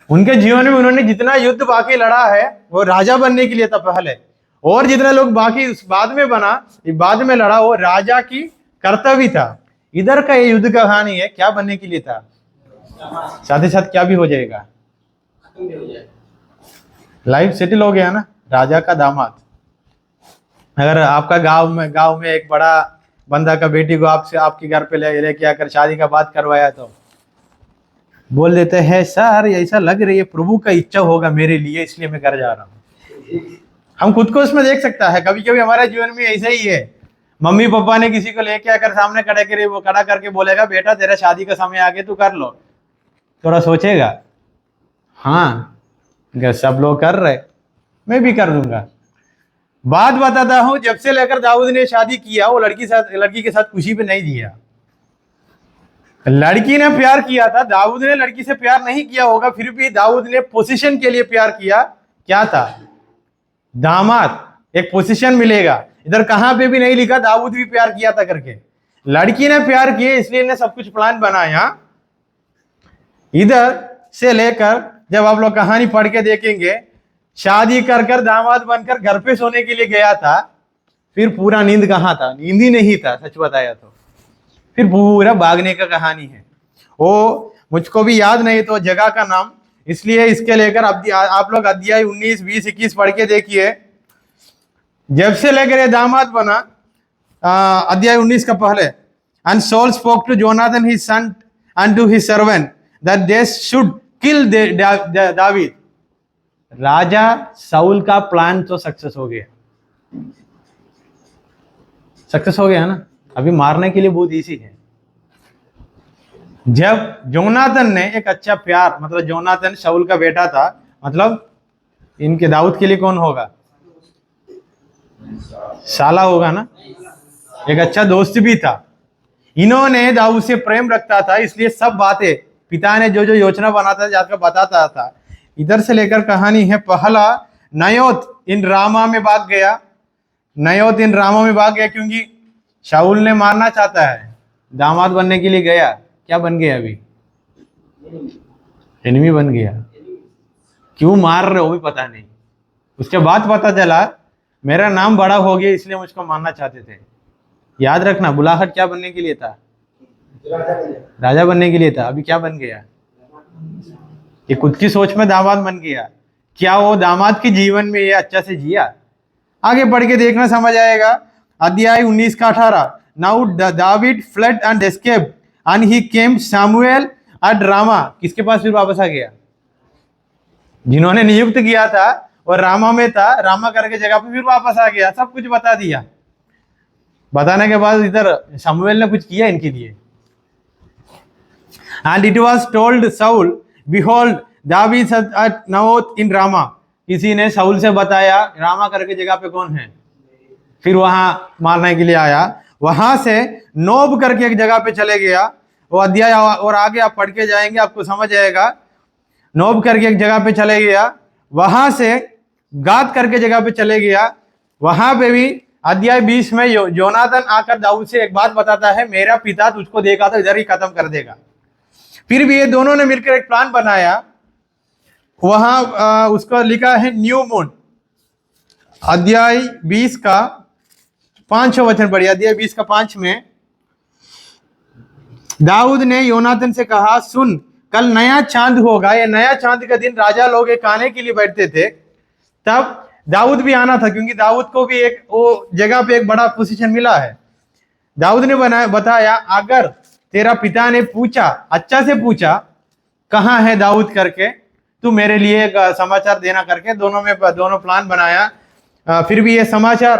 A: उनके जीवन में उन्होंने जितना युद्ध बाकी लड़ा है वो राजा बनने के लिए था पहले, और जितना लोग बाकी बाद में बना, बाद में लड़ा, वो राजा की कर्तव्य था। इधर का ये युद्ध का कहानी है, क्या बनने के लिए था? साथ ही साथ क्या भी हो जाएगा? लाइफ सेटल हो गया ना, राजा का दामाद। अगर आपका गांव में एक बड़ा बंदा का बेटी को आपसे आपके घर पे लेके आकर शादी का बात करवाया, तो बोल देते हैं सर ऐसा लग रही है प्रभु का इच्छा होगा मेरे लिए, इसलिए मैं घर जा रहा हूँ। हम खुद को उसमें देख सकता है। कभी कभी हमारे जीवन में ऐसा ही है। मम्मी पापा ने किसी को लेके आकर सामने खड़ा करके बोलेगा बेटा तेरा शादी का समय आ गया, तू कर लो। थोड़ा सोचेगा, हाँ सब लोग कर रहे, मैं भी कर दूंगा। बात बताता हूं, जब से लेकर दाऊद ने शादी किया, वो लड़की के साथ खुशी पे नहीं जिया। लड़की ने प्यार किया था, दाऊद ने लड़की से प्यार नहीं किया होगा, फिर भी दाऊद ने पोजीशन के लिए प्यार किया। क्या था? दामाद, एक पोजीशन मिलेगा। इधर कहां पे भी नहीं लिखा दाऊद भी प्यार किया था करके। लड़की ने प्यार किया, इसलिए ने सब कुछ प्लान बनाया। इधर से लेकर जब आप लोग कहानी पढ़ के देखेंगे, शादी कर दामाद बनकर घर पे सोने के लिए गया था, फिर पूरा नींद कहाँ था? नींद ही नहीं था, सच बताया तो। फिर पूरा भागने का कहानी है। वो मुझको भी याद नहीं तो जगह का नाम, इसलिए इसके लेकर आप लोग अध्याय 19, 20, 21 पढ़ के देखिए। जब से लेकर ये दामाद बना, अध्याय 19 का पहले, and Saul spoke to Jonathan his son and to his servant that they should kill दावीद। राजा साउल का प्लान तो सक्सेस हो गया, सक्सेस हो गया ना। अभी मारने के लिए बहुत इजी है। जब जोनाथन ने एक अच्छा प्यार, मतलब जोनाथन शाऊल का बेटा था, मतलब इनके दाऊद के लिए कौन होगा? साला होगा ना। एक अच्छा दोस्त भी था। इन्होंने दाऊद से प्रेम रखता था, इसलिए सब बातें पिता ने जो जो योजना बनाता जाकर बताता था। इधर से लेकर कहानी है, पहला नयोत इन रामा में भाग गया। नयोत इन रामा में भाग गया क्योंकि शाऊल ने मारना चाहता है, दामाद बनने के लिए गया, क्या बन गया अभी? एनिमी बन गया। क्यों मार रहे हो भी पता नहीं। उसके बाद पता चला मेरा नाम बड़ा हो गया इसलिए मुझको मारना चाहते थे। याद रखना, बुलाहट क्या बनने के लिए था? राजा बनने के लिए था। अभी क्या बन गया? ये खुद की सोच में दामाद बन गया। क्या वो दामाद के जीवन में ये अच्छा से जिया? आगे पढ़ के देखना, समझ आएगा। अध्याय 19 का 18। Now David fled and escape and he came Samuel at Ramah. किसके पास फिर वापस आ गया? जिन्होंने नियुक्त किया था और रामा में था, रामा करके जगह पे फिर वापस आ गया। सब कुछ बता दिया। बताने के बाद इधर सामुएल ने कुछ किया इनके लिए। And it was told Saul behold David at Naioth in Ramah. किसी ने साउल से बताया रामा करके जगह पे कौन है। फिर वहां मारने के लिए आया। वहां से नोब करके एक जगह पे चले गया। वो अध्याय और आगे आप पढ़ के जाएंगे, आपको समझ आएगा। नोब करके एक जगह पे चले गया। वहां से गाद करके जगह पे चले गया। वहां पे भी अध्याय 20 में योनातन आकर दाऊद से एक बात बताता है, मेरा पिता तुझको देखा तो इधर ही खत्म कर देगा। फिर भी ये दोनों ने मिलकर एक प्लान बनाया। वहां उसका लिखा है न्यू मून। अध्याय 20 का 5 वचन पढ़िए। अध्याय 20 का 5 में दाऊद ने योनातन से कहा, सुन कल नया चांद होगा। ये नया चांद का दिन राजा लोग एक खाने के लिए बैठते थे। तब दाऊद भी आना था क्योंकि दाऊद को भी एक वो जगह पे एक बड़ा पोजीशन मिला है। दाऊद ने बताया, अगर तेरा पिता ने पूछा, अच्छा से पूछा कहाँ है दाऊद करके, तू मेरे लिए एक समाचार देना करके दोनों प्लान बनाया। फिर भी ये समाचार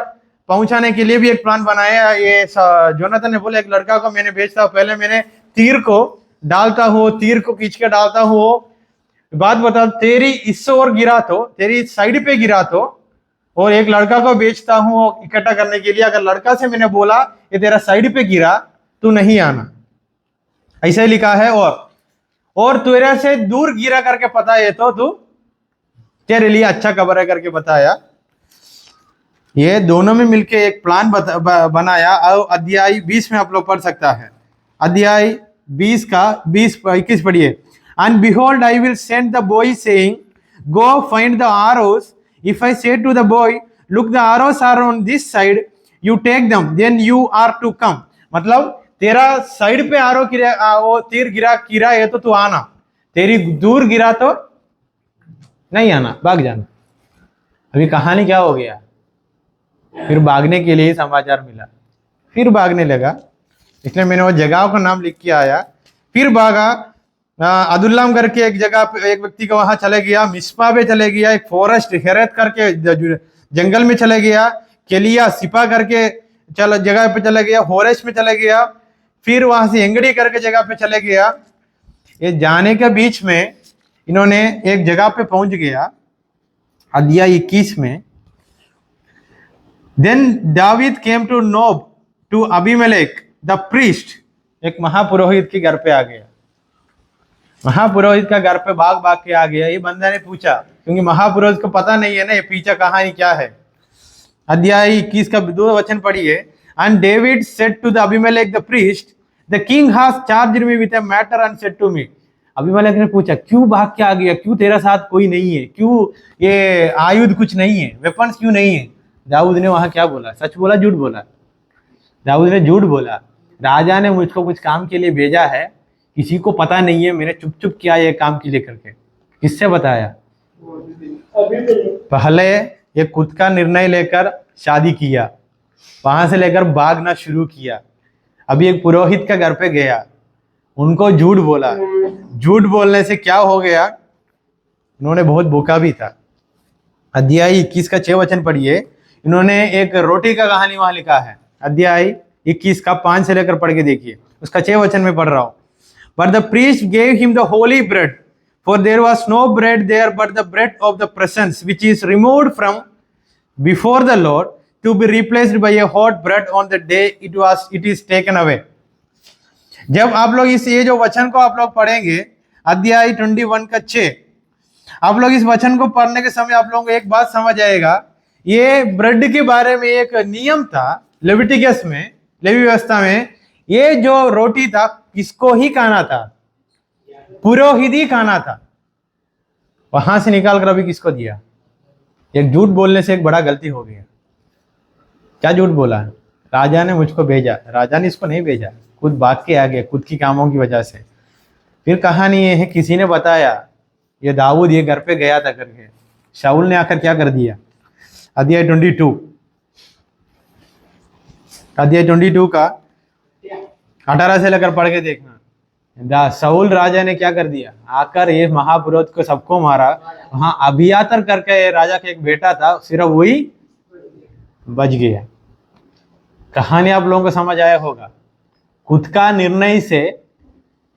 A: पहुंचाने के लिए भी एक प्लान बनाया। ये जोनाथन ने बोला, एक लड़का को मैंने भेजता हूँ, पहले मैंने तीर को डालता हूँ, तीर को खींच के डालता हूँ। बात बता, तेरी इस ओर गिरा तो, तेरी साइड पे गिरा तो, और एक लड़का को बेचता हूँ इकट्ठा करने के लिए। अगर लड़का से मैंने बोला ये तेरा साइड पे गिरा, तू नहीं आना, ऐसा ही लिखा है। और तेरे से दूर गिरा करके पता है तो तू तेरे लिए अच्छा खबर है करके बताया। ये दोनों में मिलके एक प्लान बनाया। अध्याय 20 में आप लोग पढ़ सकता है। अध्याय 20 का 20-21 पढ़िए। And behold I will send the boy saying, go find the arrows. If I say to the boy, look the arrows are on this side, you take them, then you are to come. मतलब तेरा side पे आरो वो तीर गिरा है तो तू आना, तेरी दूर गिरा तो नहीं आना, भाग जाना। अभी कहानी क्या हो गया? फिर भागने के लिए समाचार मिला, फिर भागने लगा। इसलिए मैंने वो जगह का नाम लिख के आया। फिर भागा। अदुल्लाम करके एक जगह पे एक व्यक्ति का वहां चले गया। मिस्पा पे चले गया। एक फॉरेस्ट हेरत करके जंगल में चले गया। केलिया सिपा करके जगह पे चले गया। होरेश में चले गया। फिर वहां से एंगड़ी करके जगह पे चले गया। ये जाने के बीच में इन्होंने एक जगह पे पहुंच गया। अध्याय 21 में, देन दावीद came to Nob to Abimelech the priest. एक महापुरोहित के घर पे आ गया। महापुरोहित का घर पे भाग भाग के आ गया। ये बंदा ने पूछा, क्योंकि महापुरोहित को पता नहीं है ना ये पीछे कहानी क्या है। अध्याय 21 का 2 वचन पढ़िए। And David said to the Abimelech the priest, the king has charged me with a matter and said to me. Abimelech ने पूछा, क्यों भाग के आ गया? क्यों तेरा साथ कोई नहीं है? क्यों ये आयुध कुछ नहीं है? वेपन्स क्यों नहीं है? दाऊद ने वहां क्या बोला? सच बोला, झूठ बोला? दाऊद ने झूठ बोला। राजा ने मुझको कुछ काम के लिए भेजा है, किसी को पता नहीं है, मैंने चुप चुप किया ये काम के लिए करके। किससे बताया? पहले ये खुद का निर्णय लेकर शादी किया, वहां से लेकर भागना शुरू किया। अभी एक पुरोहित के घर पे गया, उनको झूठ बोला। झूठ बोलने से क्या हो गया? उन्होंने बहुत भूखा भी था। अध्याय 21 का 6 वचन पढ़िए। इन्होंने एक रोटी का कहानी वहां लिखा है। अध्याय 21 का 5 से लेकर पढ़ के देखिए, उसका 6 वचन में पढ़ रहा हूं। But the priest gave him the holy bread, for there was no bread there but the bread of the presence, which is removed from before the Lord, to be replaced by a hot bread on the day it is taken away. जब आप लोग इस ये जो वचन को आप लोग पढ़ेंगे, अध्याय 21 का 6, आप लोग इस वचन को पढ़ने के समय आप लोगों को एक बात समझ आएगा। ये ब्रेड के बारे में एक नियम था लेविटिकस में, लेवी व्यवस्था में। ये जो रोटी था किसको ही खाना था? पुरोहित ही खाना था। वहां से निकाल कर अभी किसको दिया? एक झूठ बोलने से एक बड़ा गलती हो गया। क्या झूठ बोला? राजा ने मुझको भेजा। राजा ने इसको नहीं भेजा, खुद भाग के आ गया, खुद की कामों की वजह से। फिर कहानी ये है, किसी ने बताया ये दाऊद ये घर पे गया था करके। शाऊल ने आकर क्या कर दिया? अध्याय 22, अध्याय 22 का 18 से लेकर पढ़ के देखना। शाऊल राजा ने क्या कर दिया? आकर ये महापुरोहित को सबको मारा। वहां अभियातर करके राजा का एक बेटा था, सिर्फ वही बच गया। कहानी आप लोगों को समझ आया होगा। खुद का निर्णय से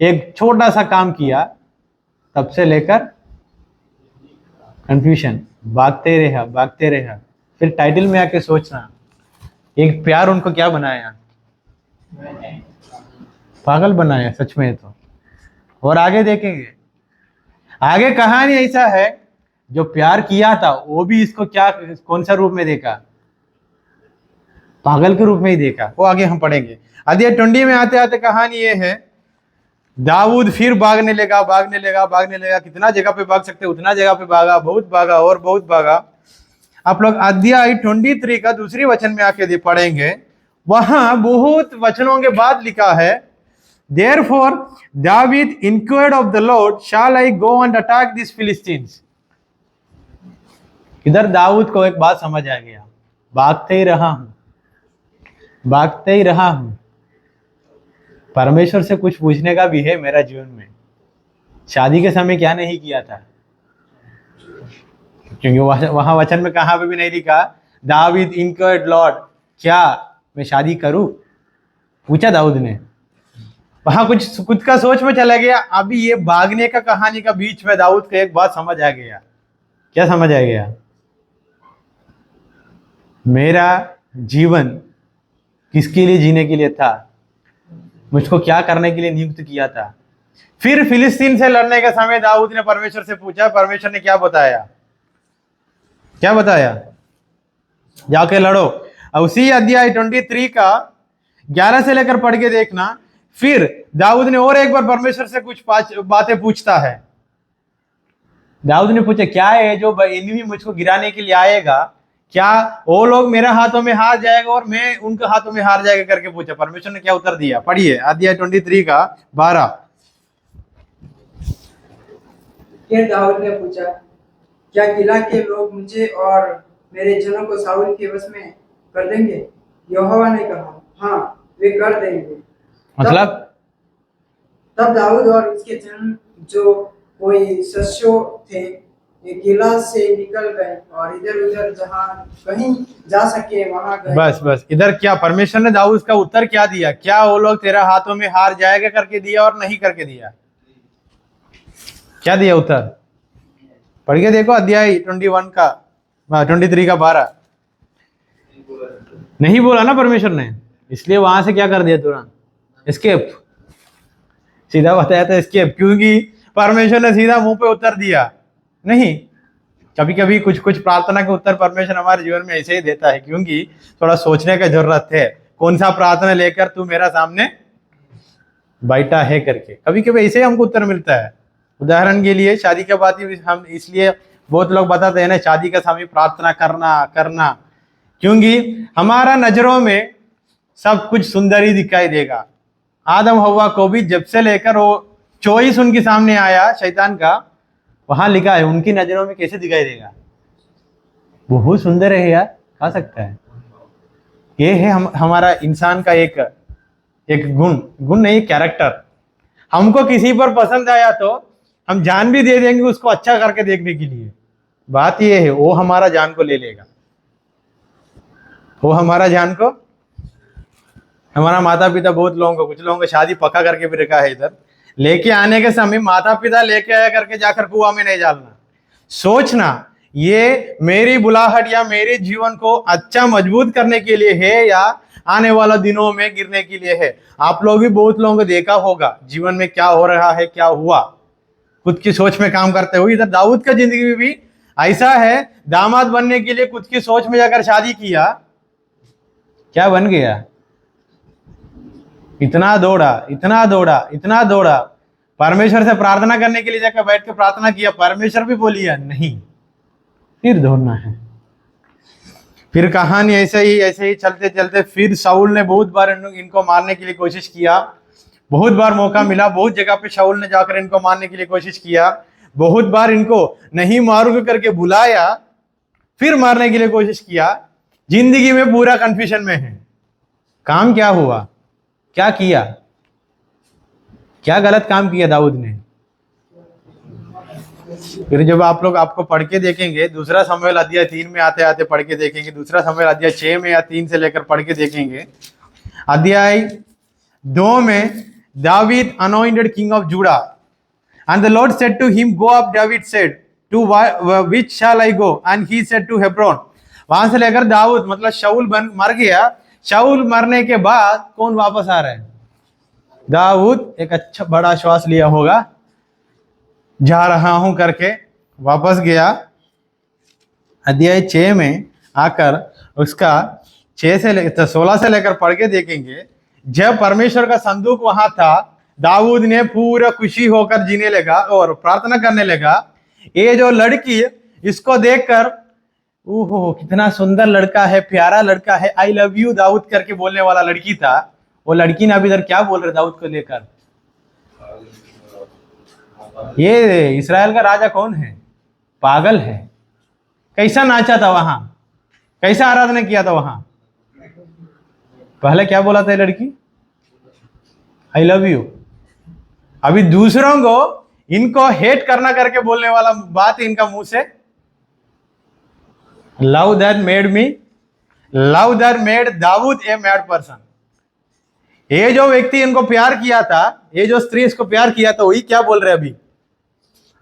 A: एक छोटा सा काम किया, तब से लेकर कंफ्यूजन, भागते रहा। फिर टाइटल में आके सोचना, एक प्यार उनको क्या बनाया? पागल बनाया सच में तो। और आगे देखेंगे, आगे कहानी ऐसा है, जो प्यार किया था वो भी इसको क्या, कौन सा रूप में देखा? पागल के रूप में ही देखा। वो आगे हम पढ़ेंगे। अध्याय 20 में आते आते कहानी ये है, दाऊद फिर भागने लगा। कितना जगह पे भाग सकते, उतना जगह पे भागा, बहुत भागा और बहुत भागा। आप लोग अध्याय 23 का दूसरी वचन में आके पढ़ेंगे, वहां बहुत वचनों के बाद लिखा है, Therefore David inquired of the Lord, shall I go and attack these Philistines? इधर दाऊद को एक बात समझ आ गया, भागते ही रहा हूं। परमेश्वर से कुछ पूछने का भी है मेरा जीवन में। शादी के समय क्या नहीं किया था? क्योंकि वहां वचन में कहां पे भी नहीं लिखा दाऊद इनक्वायर्ड लॉर्ड, क्या मैं शादी करूं? पूछा दाऊद ने। वहां कुछ खुद का सोच में चला गया। अभी ये भागने का कहानी का बीच में दाऊद को एक बात समझ आ गया। क्या समझ आ गया? मेरा जीवन किसके लिए जीने के लिए था? मुझको क्या करने के लिए नियुक्त किया था? फिर फिलिस्तीन से लड़ने के समय दाऊद ने परमेश्वर से पूछा। परमेश्वर ने क्या बताया? जाके लड़ो। उसी अध्याय 23 का 11 से लेकर पढ़ के देखना। फिर दाऊद ने और एक बार परमेश्वर से कुछ बातें पूछता है। दाऊद ने पूछा, क्या है जो एनिमी मुझको गिराने के लिए आएगा, क्या वो लोग मेरे हाथों में हार जाएगा और मैं उनके हाथों में हार जाएगा करके पूछा। परमेश्वर ने क्या उत्तर दिया? पढ़िए अध्याय 23 का 12।
B: फिर दाऊद ने पूछा, क्या गिला के लोग मुझे और मेरे जनों को शाऊल के वश में कर देंगे? यहोवा ने कहा, हाँ वे कर देंगे।
A: मतलब
B: तब दाऊद और उसके जन जो कोई शस्यों थे किला से निकल गए और इधर उधर जहां कहीं जा सके वहां गए।
A: बस इधर क्या परमेश्वर ने दाऊद का उत्तर क्या दिया? क्या वो लोग तेरा हाथों में हार जाएगा करके दिया और नहीं करके दिया? क्या दिया उत्तर? पढ़ के देखो अध्याय 23 का 12। नहीं बोला ना परमेश्वर ने, इसलिए वहां से क्या कर दिया? तुरंत एस्केप। सीधा बताया था एस्केप, क्योंकि परमेश्वर ने सीधा मुंह पे उत्तर दिया नहीं। कभी कभी कुछ प्रार्थना के उत्तर परमेश्वर हमारे जीवन में ऐसे ही देता है, क्योंकि थोड़ा सोचने का जरूरत है कौन सा प्रार्थना लेकर तू मेरा सामने बैठा है करके। कभी कभी ऐसे ही हमको उत्तर मिलता है। उदाहरण के लिए शादी के बाद हम, इसलिए बहुत लोग बताते हैं ना, शादी का समय प्रार्थना करना, क्योंकि हमारा नजरों में सब कुछ सुंदर ही दिखाई देगा। आदम हव्वा को भी जब से लेकर वो चॉइस उनके सामने आया शैतान का, वहां लिखा है उनकी नजरों में कैसे दिखाई देगा? बहुत सुंदर है यार, खा सकता है। ये है हमारा इंसान का एक गुण नहीं, कैरेक्टर। हमको किसी पर पसंद आया तो हम जान भी दे देंगे उसको अच्छा करके देखने के लिए। बात ये है, वो हमारा जान को ले लेगा। वो हमारा जान को, हमारा माता पिता बहुत लोगों को, कुछ लोगों को शादी पक्का करके भी रखा है इधर, लेके आने के समय माता पिता लेके आया करके जाकर कुआं में नहीं डालना। सोचना ये मेरी बुलाहट या मेरे जीवन को अच्छा मजबूत करने के लिए है या आने वाला दिनों में गिरने के लिए है? आप लोग भी बहुत लोगों को देखा होगा जीवन में क्या हो रहा है, क्या हुआ, खुद की सोच में काम करते हुए। इधर दाऊद का जिंदगी में भी ऐसा है, दामाद बनने के लिए खुद की सोच में जाकर शादी किया, क्या बन गया? इतना दौड़ा, इतना दौड़ा, इतना दौड़ा, परमेश्वर से प्रार्थना करने के लिए जाकर बैठ के प्रार्थना किया, परमेश्वर भी बोलिया नहीं, फिर दौड़ना है। फिर कहानी ऐसे ही चलते चलते फिर शाऊल ने बहुत बार इनको मारने के लिए कोशिश किया, बहुत बार मौका मिला, बहुत जगह पे शाऊल ने जाकर इनको मारने के लिए कोशिश किया, बहुत बार इनको नहीं मारूंगा करके बुलाया, फिर मारने के लिए कोशिश किया। जिंदगी में पूरा कंफ्यूजन में है। काम क्या हुआ, क्या किया, क्या गलत काम किया दाऊद ने? फिर जब आप लोग आपको पढ़ के देखेंगे, दूसरा शमूएल अध्याय 3 में आते आते पढ़ के देखेंगे, दूसरा शमूएल अध्याय 6 में या 3 से लेकर पढ़ के देखेंगे, अध्याय 2 में दावीद anointed king of Judah, and the Lord said to him, go up, David said, to which shall I go, and he said to Hebron. वहां से लेकर दाऊद मतलब शाऊल मर गया। शाऊल मरने के बाद कौन वापस आ रहा है? दाऊद एक अच्छा बड़ा श्वास लिया होगा, जा रहा हूं करके वापस गया। अध्याय 6 में आकर उसका 16 से लेकर पढ़ के देखेंगे, जब परमेश्वर का संदूक वहां था, दाऊद ने पूरा खुशी होकर जीने लगा और प्रार्थना करने लगा। ये जो लड़की, इसको देखकर, ओहो कितना सुंदर लड़का है, प्यारा लड़का है, आई लव यू दाऊद करके बोलने वाला लड़की था। वो लड़की ने अभी इधर क्या बोल रहे दाऊद को लेकर? ये इस्राएल का राजा कौन है? पागल है। कैसा नाचा था वहां, कैसा आराधना किया था वहां? पहले क्या बोला था ये लड़की? I love you. अभी दूसरों को इनको हेट करना करके बोलने वाला बात इनका मुंह से, love that made me, love that made दाऊद ए मैड पर्सन। ये जो व्यक्ति इनको प्यार किया था, ये जो स्त्री इसको प्यार किया था, वही क्या बोल रहे अभी?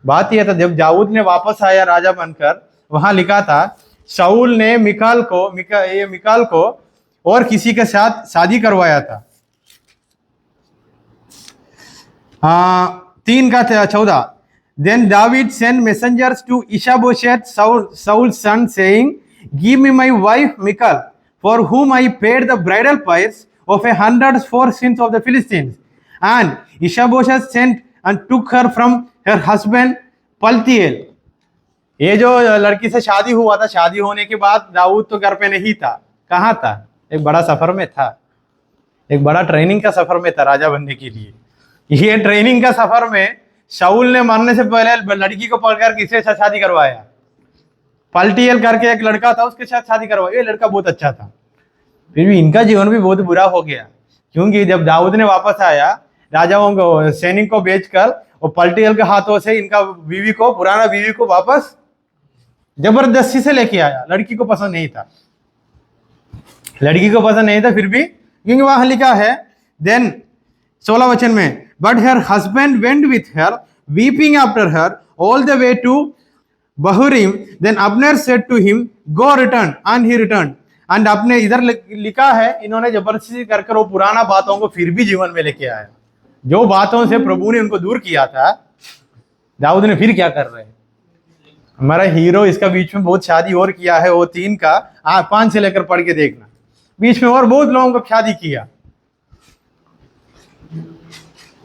A: बात यह था, जब दाऊद ने वापस आया राजा बनकर, वहां लिखा था शाऊल ने मिकाल को और किसी के साथ शादी करवाया था। 3:14, Then David sent messengers to Ishabosheth, Saul's son, saying, give me my wife Michal, for whom I paid the bridal price of 100 foreskins of the Philistines. And Ishabosheth sent and took her from her husband Paltiel. ये जो लड़की से शादी हुआ था, शादी होने के बाद दाऊद तो घर पे नहीं था, कहाँ था? एक बड़ा सफर में था, एक बड़ा ट्रेनिंग का सफर में था राजा बनने के लिए। ये ट्रेनिंग का सफर में शाऊल ने मरने से पहले लड़की को पकड़कर किसके साथ शादी करवाया? पल्टियल करके एक लड़का था, उसके साथ शादी करवाया। ये लड़का बहुत अच्छा था, फिर भी इनका जीवन भी बहुत बुरा हो गया, क्योंकि जब दाऊद ने वापस आया, राजाओं को, सैनिक को बेचकर, वो पल्टियल के हाथों से इनका बीवी को, पुराना बीवी को वापस जबरदस्ती से लेके आया। लड़की को पसंद नहीं था, लड़की को पसंद नहीं था, फिर भी, क्योंकि वहां लिखा है, देन 16 वचन में, but her husband went with her, weeping after her all the way to Bahurim. Then Abner said to him, go return, and he returned. And आपने इधर लिखा है, इन्होंने जबरदस्ती करके वो पुराना बातों को फिर भी जीवन में लेके आया, जो बातों से प्रभु ने उनको दूर किया था। दाऊद ने फिर क्या कर रहे हैं? हमारा हीरो, इसका बीच में बहुत शादी और किया है, वो 3 का 5 से लेकर पढ़ के देखना, बीच में और बहुत लोगों को शादी किया।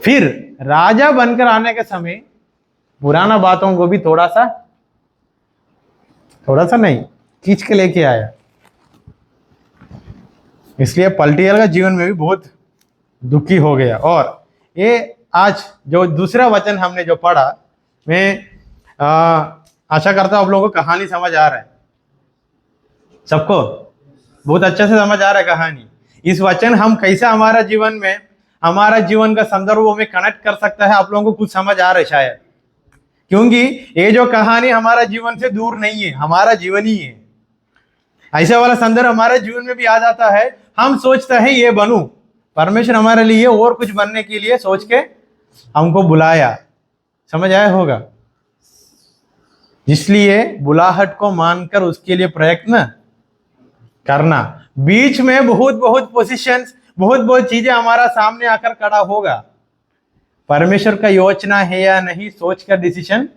A: फिर राजा बनकर आने के समय पुराना बातों को भी थोड़ा सा नहीं, खींच के लेके आया। इसलिए पल्टियल का जीवन में भी बहुत दुखी हो गया। और ये आज जो दूसरा वचन हमने जो पढ़ा, मैं आशा करता हूं आप लोगों को कहानी समझ आ रहा है, सबको बहुत अच्छे से समझ आ रहा है कहानी। इस वचन हम कैसे हमारा जीवन में, हमारा जीवन का संदर्भ में कनेक्ट कर सकता है, आप लोगों को कुछ समझ आ रहा है शायद, क्योंकि ये जो कहानी हमारा जीवन से दूर नहीं है, हमारा जीवन ही है। ऐसा वाला संदर्भ हमारे जीवन में भी आ जाता है। हम सोचते हैं ये बनूं, परमेश्वर हमारे लिए और कुछ बनने के लिए सोच के हमको बुलाया। समझ आया होगा? इसलिए बुलाहट को मानकर उसके लिए प्रयत्न करना। बीच में बहुत बहुत पोजीशंस, बहुत बहुत चीजें हमारा सामने आकर खड़ा होगा। परमेश्वर का योजना है या नहीं, सोच कर डिसीजन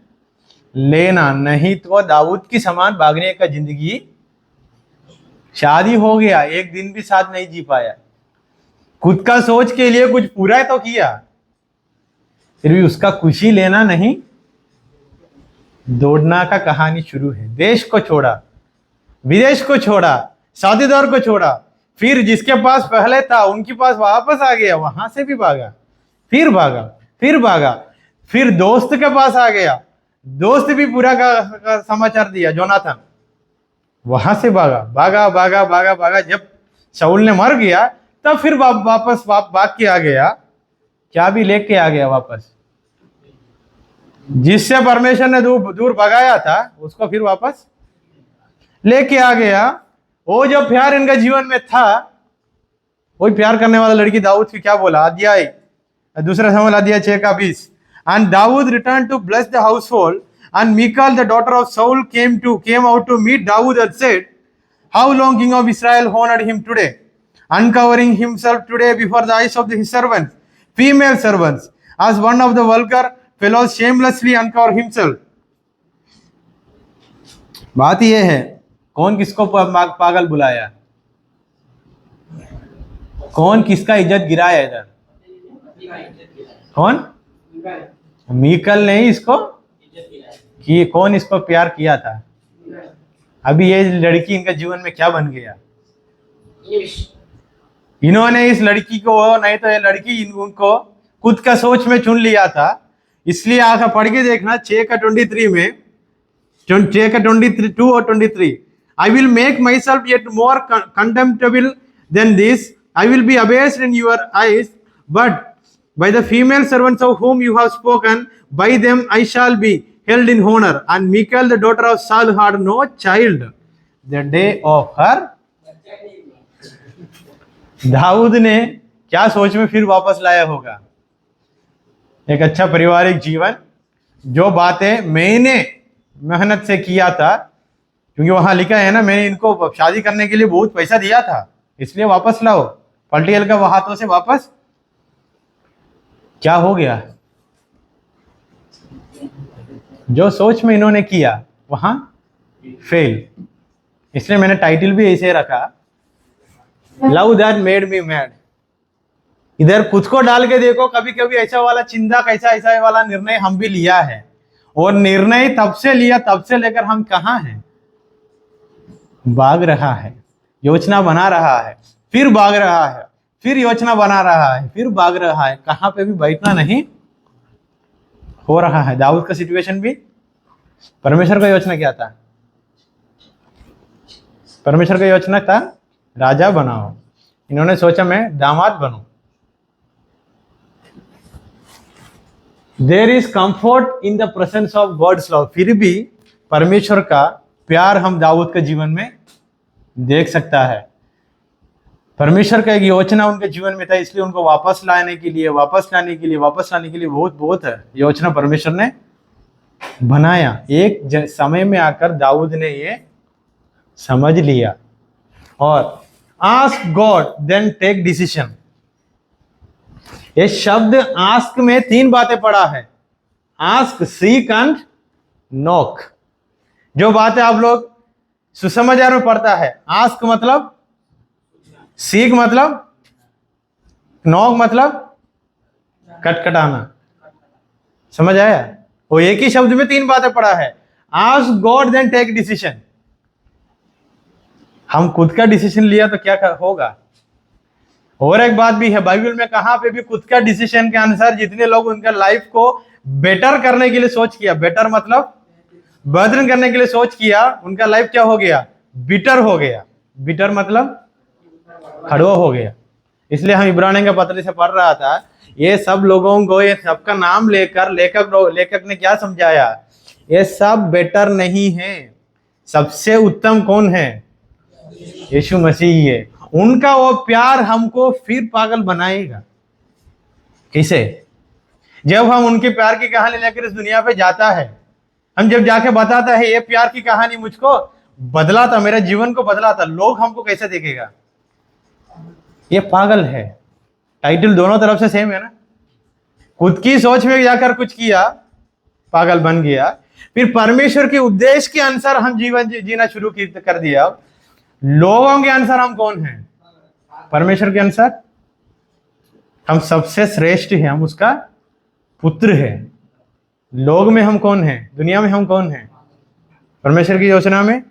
A: लेना, नहीं तो दाऊद की समान भागने का जिंदगी। शादी हो गया, एक दिन भी साथ नहीं जी पाया, खुद का सोच के लिए कुछ पूरा तो किया, फिर भी उसका खुशी लेना नहीं, दौड़ना का कहानी शुरू है। देश को छोड़ा, विदेश को छोड़ा, साथीदार को छोड़ा, फिर जिसके पास पहले था उनके पास वापस आ गया, वहां से भी भागा, फिर भागा, फिर भागा, फिर दोस्त के पास आ गया, दोस्त भी पूरा का समाचार दिया, जोनाथन, वहां से भागा भागा भागा भागा भागा। जब शाऊल ने मर गया तब फिर वापस भाग के आ गया, क्या भी लेके आ गया वापस, जिससे परमेश्वर ने दूर भगाया था उसको फिर वापस लेके आ गया। वो जो प्यार इनका जीवन में था, वही प्यार करने वाला लड़की दाऊद की क्या बोला, अध्याय दूसरा शमूएल अध्याय 6:20, एंड दाऊद return to bless the household, and Michal the daughter of Saul came out to meet दाऊद and said, how long king of Israel honoured him today, uncovering himself today before the eyes of his servants, female servants, as one of the vulgar fellows shamelessly uncover himself। बात यह है, कौन किसको पागल बुलाया, कौन किसका इज्जत गिराया इधर, कौन, मीकल ने इसको कि कौन इसको प्यार किया था। अभी ये लड़की इनका जीवन में क्या बन गया, इन्होंने इस लड़की को, नहीं तो ये लड़की उनको खुद का सोच में चुन लिया था। इसलिए आकर पढ़ के देखना 6:23 में, 6:22 और 23, I will make myself yet more contemptible than this, I will be abased in your eyes, but by the female servants of whom you have spoken, by them I shall be held in honor। And Michal the daughter of Saul had no child the day of her। Dawood ने क्या सोच में फिर वापस लाया होगा, एक अच्छा पारिवारिक जीवन, जो बातें मैंने मेहनत से किया था, क्योंकि वहां लिखा है ना, मैंने इनको शादी करने के लिए बहुत पैसा दिया था, इसलिए वापस लाओ, पलटियल का हाथों से वापस। क्या हो गया, जो सोच में इन्होंने किया वहां फेल। इसलिए मैंने टाइटल भी ऐसे रखा, love that made me mad. इधर खुद को डाल के देखो, कभी कभी ऐसा वाला चिंता, कैसा ऐसा वाला निर्णय हम भी लिया है, और निर्णय तब से लिया, तब से लेकर हम कहाँ हैं, भाग रहा है, योजना बना रहा है, फिर भाग रहा है, फिर योजना बना रहा है, फिर भाग रहा है, कहाँ पे भी बैठना नहीं हो रहा है। दाऊद का सिचुएशन भी, परमेश्वर का योजना क्या था, परमेश्वर का योजना था राजा बनाओ, इन्होंने सोचा मैं दामाद बनूं। There is comfort in the presence of God's love. फिर भी परमेश्वर का प्यार हम दाऊद के जीवन में देख सकता है। परमेश्वर का एक योजना उनके जीवन में था, इसलिए उनको वापस लाने के लिए बहुत योजना परमेश्वर ने बनाया। एक समय में आकर दाऊद ने ये समझ लिया, और ask God then take decision. ये शब्द आस्क में 3 बातें पढ़ा है, आस्क, सीक एंड नॉक। जो बातें आप लोग सुसमाचार में पढ़ता है, आस्क मतलब, सीक मतलब, नॉक मतलब खटखटाना, समझ आया। वो एक ही शब्द में 3 बातें पढ़ा है, ask God then take decision. हम खुद का डिसीजन लिया तो क्या होगा। और एक बात भी है, बाइबल में कहां पे भी खुद का डिसीजन के अनुसार जितने लोग उनका लाइफ को बेटर करने के लिए सोच किया, बेटर मतलब बेहतरीन करने के लिए सोच किया, उनका लाइफ क्या हो गया, बिटर हो गया। बिटर मतलब कड़वा हो गया। इसलिए हम इब्रानियों के पत्र से पढ़ रहा था, ये सब लोगों को, ये सबका नाम लेकर लेखक ने क्या समझाया, ये सब बेटर नहीं है, सबसे उत्तम कौन है, यीशु मसीह है। उनका वो प्यार हमको फिर पागल बनाएगा। कैसे, जब हम उनके प्यार की कहानी लेकर इस दुनिया पे जाता है, हम जब जाके बताता है ये प्यार की कहानी मुझको बदला था, मेरे जीवन को बदला था, लोग हमको कैसे देखेगा? ये पागल है। टाइटल दोनों तरफ से सेम है ना। खुद की सोच में जाकर कुछ किया, पागल बन गया। फिर परमेश्वर के उद्देश्य के अनुसार हम जीवन जीना शुरू कर दिया। लोगों के अनुसार हम कौन हैं? परमेश्वर के अनुसार हम सबसे श्रेष्ठ हैं, हम उसका पुत्र हैं। लोग में हम कौन हैं? दुनिया में हम कौन हैं? परमेश्वर की योजना में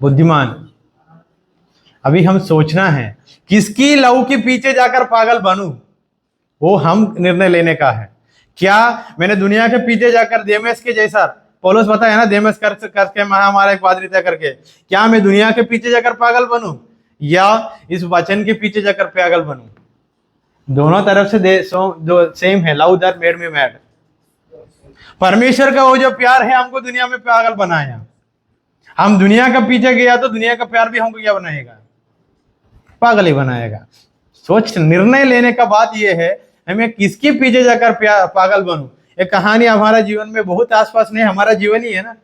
A: बुद्धिमान। अभी हम सोचना है किसकी लव के पीछे जाकर पागल बनूं, वो हम निर्णय लेने का है। क्या मैंने दुनिया के पीछे जाकर देमेस के जैसा, पौलुस बताया ना, देमेस करके हमारा एक पादरी तय करके, क्या मैं दुनिया के पीछे जाकर पागल बनूं या इस वचन के पीछे जाकर पागल बनूं? दोनों तरफ से सेम है। Love that made me mad. परमेश्वर का वो जो प्यार है हमको दुनिया में पागल बनाया। हम दुनिया का पीछे गया तो दुनिया का प्यार भी हमको क्या बनाएगा? पागल ही बनाएगा। सोच, निर्णय लेने का बात यह है हमें किसके पीछे जाकर पागल बनूं। एक कहानी हमारा जीवन में बहुत आसपास नहीं, हमारा जीवन ही है ना।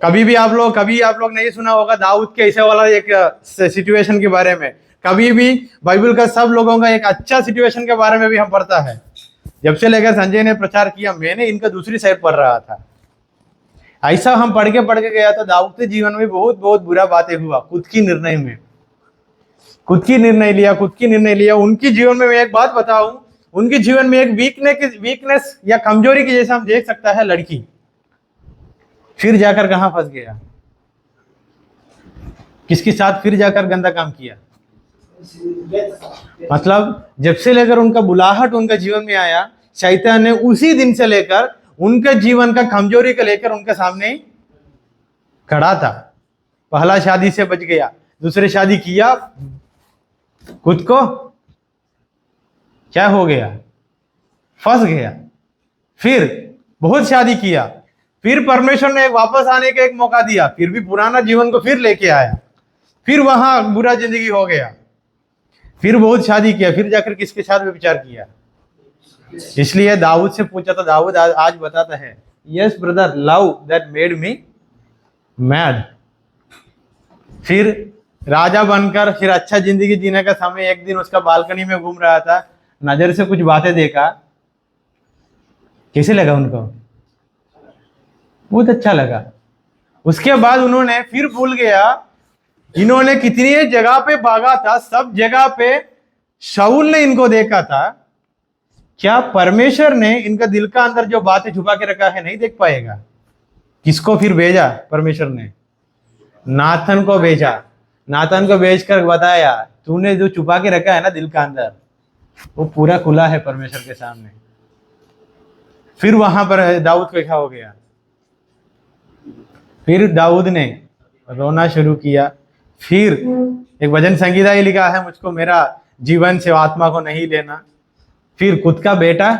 A: कभी आप लोग नहीं सुना होगा दाऊद के ऐसे वाला एक सिचुएशन के बारे में। कभी भी बाइबल का सब लोगों का एक अच्छा सिचुएशन के बारे में भी हम पढ़ता है। जब से लेकर संजय ने प्रचार किया, मैंने इनका दूसरी साइड पढ़ रहा था। ऐसा हम पढ़ के गया तो दाऊद के जीवन में बहुत बहुत बुरा बातें हुआ। खुद की निर्णय लिया। उनके जीवन में मैं एक बात बताऊं, उनके जीवन में एक वीकनेस या कमजोरी की जैसा हम देख सकता है, लड़की। फिर जाकर कहां फंस गया? किसके साथ फिर जाकर गंदा काम किया? मतलब जब से लेकर उनका बुलाहट उनका जीवन में आया, शैतान ने उसी दिन से लेकर उनके जीवन का कमजोरी को लेकर उनके सामने खड़ा था। पहला शादी से बच गया, दूसरी शादी किया, खुद को क्या हो गया? फंस गया। फिर बहुत शादी किया, फिर परमेश्वर ने वापस आने का एक मौका दिया, फिर भी पुराना जीवन को फिर लेके आया, फिर वहां बुरा जिंदगी हो गया। फिर बहुत शादी किया, फिर जाकर किसके साथ विचार किया? इसलिए दाऊद से पूछा तो दाऊद आज बताता है, yes brother, love that made me mad. फिर राजा बनकर फिर अच्छा जिंदगी जीने का समय, एक दिन उसका बालकनी में घूम रहा था, नजर से कुछ बातें देखा। कैसे लगा उनको? बहुत अच्छा लगा। उसके बाद उन्होंने फिर भूल गया, इन्होंने कितनी जगह पे भागा था, सब जगह पे शाऊल ने इनको देखा था। क्या परमेश्वर ने इनका दिल का अंदर जो बातें छुपा के रखा है नहीं देख पाएगा? किसको फिर भेजा परमेश्वर ने? नाथन को भेजा। नाथन को भेजकर बताया, तूने जो छुपा के रखा है ना दिल का अंदर, वो पूरा खुला है परमेश्वर के सामने। फिर वहां पर दाऊद को क्या हो गया? फिर दाऊद ने रोना शुरू किया। फिर एक भजन संगीता ही लिखा है, मुझको मेरा जीवन से आत्मा को नहीं लेना। फिर खुद का बेटा,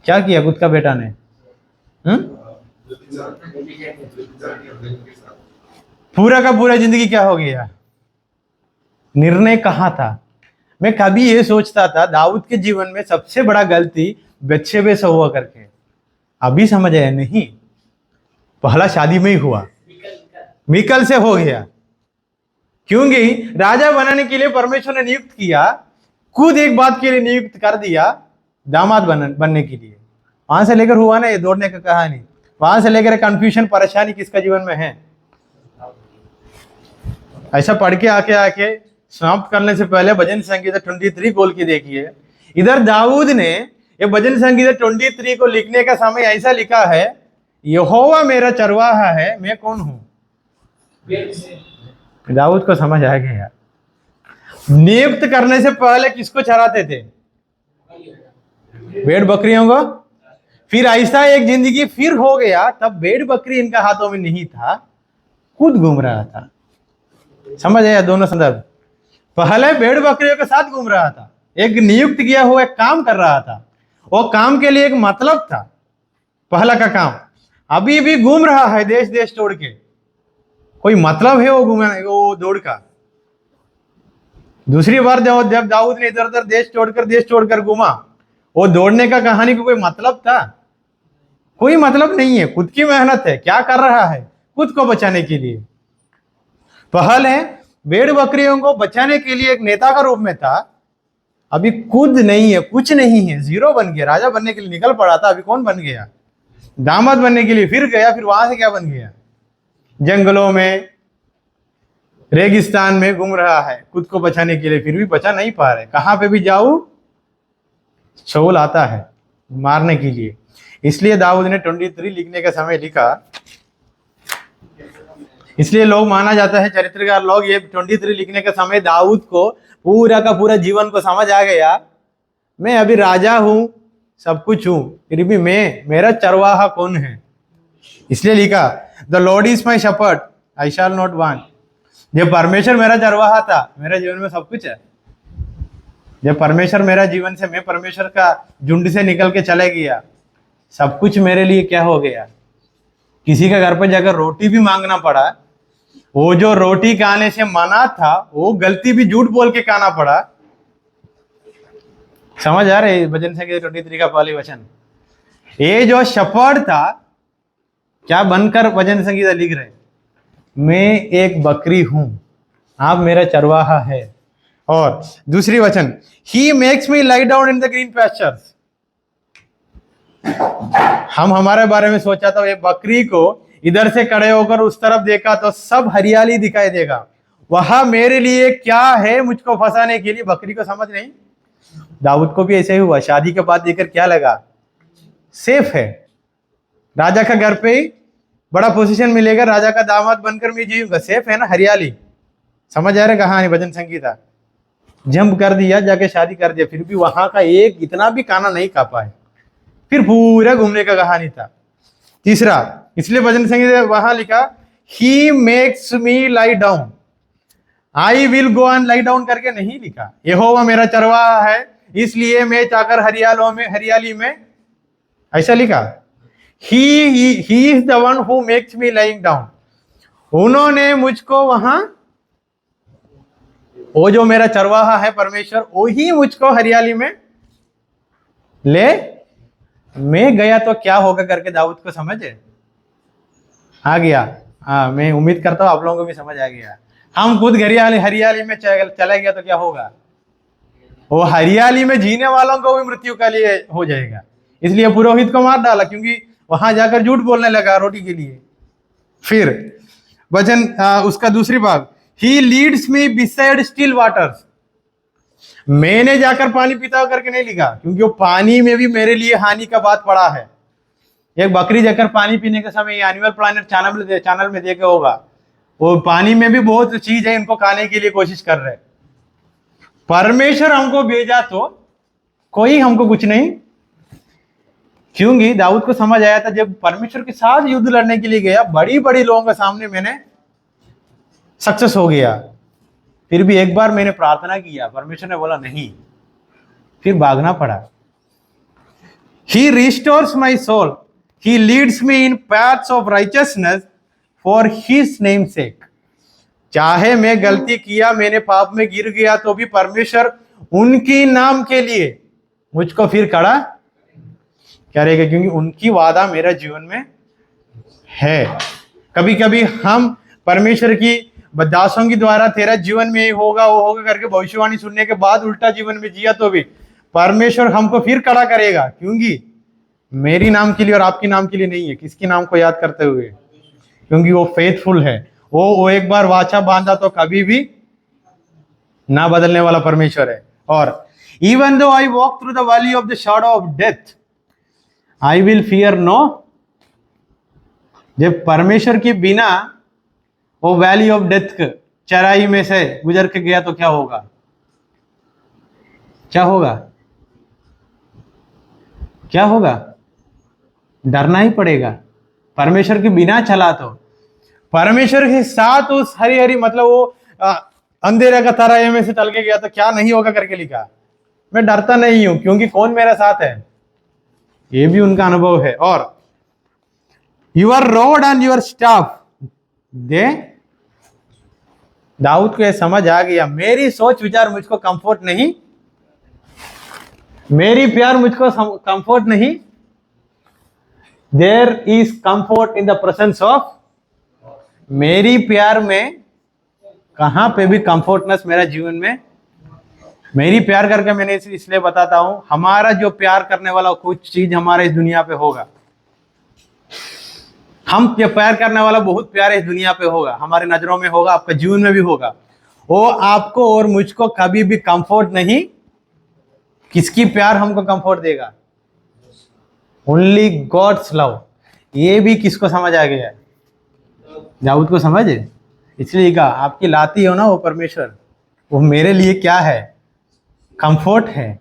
A: क्या किया खुद का बेटा ने? पूरा का पूरा जिंदगी क्या हो गया? निर्णय कहाँ था? मैं कभी ये सोचता था दाऊद के जीवन में सबसे बड़ा गलती बच्चे से हुआ करके। अभी समझ आया, नहीं, पहला शादी में ही हुआ, मिकल से हो गया। क्योंकि राजा बनाने के लिए परमेश्वर ने नियुक्त किया, खुद एक बात के लिए नियुक्त कर दिया, दामाद बनने के लिए। वहां से लेकर हुआ ना ये दौड़ने का कहानी, वहां से लेकर कंफ्यूजन, परेशानी किसका जीवन में है? ऐसा पढ़ के आके समाप्त करने से पहले भजन संगीता 23 खोल के देखिए। इधर दाऊद ने ये भजन संगीता 23 को लिखने का समय ऐसा लिखा है, यहोवा मेरा चरवाहा है, मैं कौन हूं? दाऊद को समझ आ गया। नियुक्त करने से पहले किसको चराते थे? भेड़ बकरियों को। फिर ऐसा एक जिंदगी फिर हो गया, तब भेड़ बकरी इनका हाथों में नहीं था, खुद घूम रहा था। समझ आया दोनों संदर्भ? पहले भेड़ बकरियों के साथ घूम रहा था, एक नियुक्त किया हुआ एक काम कर रहा था, वो काम के लिए एक मतलब था, पहला का काम। अभी भी घूम रहा है देश देश छोड़ के, कोई मतलब है वो दौड़ का? दूसरी बार जब दाऊद ने इधर उधर देश छोड़कर घूमा, वो दौड़ने का कहानी को कोई मतलब था? कोई मतलब नहीं है, खुद की मेहनत है। क्या कर रहा है? खुद को बचाने के लिए। पहले भेड़ बकरियों को बचाने के लिए एक नेता का रूप में था, अभी खुद नहीं है, कुछ नहीं है, जीरो बन गया। राजा बनने के लिए निकल पड़ा था, अभी कौन बन गया? दामाद बनने के लिए फिर गया, फिर वहां से क्या बन गया? जंगलों में, रेगिस्तान में घूम रहा है खुद को बचाने के लिए, फिर भी बचा नहीं पा रहे। कहां पे भी जाओ शाऊल आता है मारने के लिए। इसलिए दाऊद ने 23 लिखने का समय लिखा। इसलिए लोग माना जाता है, चरित्रकार लोग, ये 23 लिखने का समय दाऊद को पूरा का पूरा जीवन को समझ आ गया। मैं अभी राजा हूं, सब कुछ हूं, फिर भी मेरा चरवाहा कौन है? इसलिए लिखा, the Lord is my shepherd, I shall not want. जब परमेश्वर मेरा चरवाहा था, मेरा जीवन में सब कुछ है। जब परमेश्वर मेरा जीवन से, मैं परमेश्वर का झुंड से निकल के चले गया, सब कुछ मेरे लिए क्या हो गया? किसी के घर पर जाकर रोटी भी मांगना पड़ा, वो जो रोटी खाने से मना था, वो गलती भी झूठ बोल के खाना पड़ा। समझ आ रहे भजन संगीत 23 का पहली वचन? ये जो शेपर्ड था, क्या बनकर भजन संगीत लिख रहे? मैं एक बकरी हूं, आप मेरा चरवाहा है। और दूसरी वचन, he makes me lie down in the green pastures. हम हमारे बारे में सोचा था, ये बकरी को इधर से खड़े होकर उस तरफ देखा तो सब हरियाली दिखाई देगा, वहां मेरे लिए क्या है मुझको फंसाने के लिए? बकरी को समझ नहीं। दाऊद को भी ऐसे ही हुआ, शादी के बाद देखकर क्या लगा? सेफ है, राजा का घर पे ही बड़ा पोजीशन मिलेगा, राजा का दामाद बनकर मैं जीऊंगा, सेफ है ना, हरियाली। समझ आ रहा है कहानी भजन संगीता? जंप कर दिया, जाके शादी कर दिया, फिर भी वहां का एक इतना भी खाना नहीं खा पाए, फिर पूरा घूमने का कहानी था। तीसरा, इसलिए भजन संगीत वहां लिखा, ही makes me lie down, I will go and lie down करके नहीं लिखा। यहोवा मेरा चरवाहा है, इसलिए मैं जाकर हरियाली में, ऐसा लिखा। He is the one who makes me lying down. उन्होंने मुझको वहां, वो जो मेरा चरवाहा है परमेश्वर, वो ही मुझको हरियाली में ले, मैं गया तो क्या होगा करके दाऊद को समझ आ गया। हाँ, मैं उम्मीद करता हूं आप लोगों को भी समझ आ गया। हम खुद हरियाली में चला गया तो क्या होगा? वो हरियाली में जीने वालों को भी मृत्यु का लिए हो जाएगा। इसलिए पुरोहित को मार डाला, क्योंकि वहां जाकर झूठ बोलने लगा रोटी के लिए। फिर वचन उसका दूसरी भाग, he leads me beside still waters. मैंने जाकर पानी पीता करके नहीं लिखा, क्योंकि वो पानी में भी मेरे लिए हानि का बात पड़ा है। एक बकरी जाकर पानी पीने के समय, एनिमल प्लानट चैनल में देखे होगा, वो पानी में भी बहुत चीज है, इनको खाने के लिए कोशिश कर रहे। परमेश्वर हमको भेजा तो कोई हमको कुछ नहीं, क्योंकि दाऊद को समझ आया था, जब परमेश्वर के साथ युद्ध लड़ने के लिए गया, बड़ी बड़ी लोगों के सामने मैंने सक्सेस हो गया, फिर भी एक बार मैंने प्रार्थना किया, परमेश्वर ने बोला नहीं, फिर भागना पड़ा। He restores my soul, he leads me in paths of righteousness for his name sake. चाहे मैं गलती किया, मैंने पाप में गिर गया, तो भी परमेश्वर उनकी नाम के लिए मुझको फिर खड़ा करेगा, क्योंकि उनकी वादा मेरा जीवन में है। कभी कभी हम परमेश्वर की दासों के द्वारा तेरा जीवन में होगा, वो होगा करके भविष्यवाणी सुनने के बाद उल्टा जीवन में जिया, तो भी परमेश्वर हमको फिर खड़ा करेगा, क्योंकि मेरी नाम के लिए और आपकी नाम के लिए नहीं है। किसकी नाम को याद करते हुए? क्योंकि वो फेथफुल है, वो एक बार वाचा बांधा तो कभी भी ना बदलने वाला परमेश्वर है। और even though I walk through the valley of the shadow of death, I will fear no. जब परमेश्वर के बिना वो वैली ऑफ डेथ चराई में से गुजर के गया तो क्या होगा? क्या होगा? क्या होगा? डरना ही पड़ेगा। परमेश्वर के बिना चला तो, परमेश्वर के साथ उस हरी हरी, मतलब वो अंधेरे का तराई में से चल के गया तो क्या नहीं होगा करके लिखा। मैं डरता नहीं हूं, क्योंकि कौन मेरा साथ है, ये भी उनका अनुभव है। और your rod and your staff they, दाऊद को यह समझ आ गया, मेरी सोच विचार मुझको कंफर्ट नहीं, मेरी प्यार मुझको कंफर्ट नहीं, there is comfort in the presence of, मेरी प्यार में कहां पे भी कंफर्टनेस मेरा जीवन में, मेरी प्यार करके मैंने इसलिए बताता हूं, हमारा जो प्यार करने वाला कुछ चीज हमारे इस दुनिया पे होगा, हम प्यार करने वाला बहुत प्यार इस दुनिया पे होगा, हमारे नजरों में होगा, आपका जीवन में भी होगा, वो आपको और मुझको कभी भी कंफर्ट नहीं, किसकी प्यार हमको कंफर्ट देगा? Only God's love. ये भी किसको समझ आ गया? दाऊद को समझ है, इसलिए कहा आपकी लाती हो ना वो परमेश्वर, वो मेरे लिए क्या है? कंफर्ट है।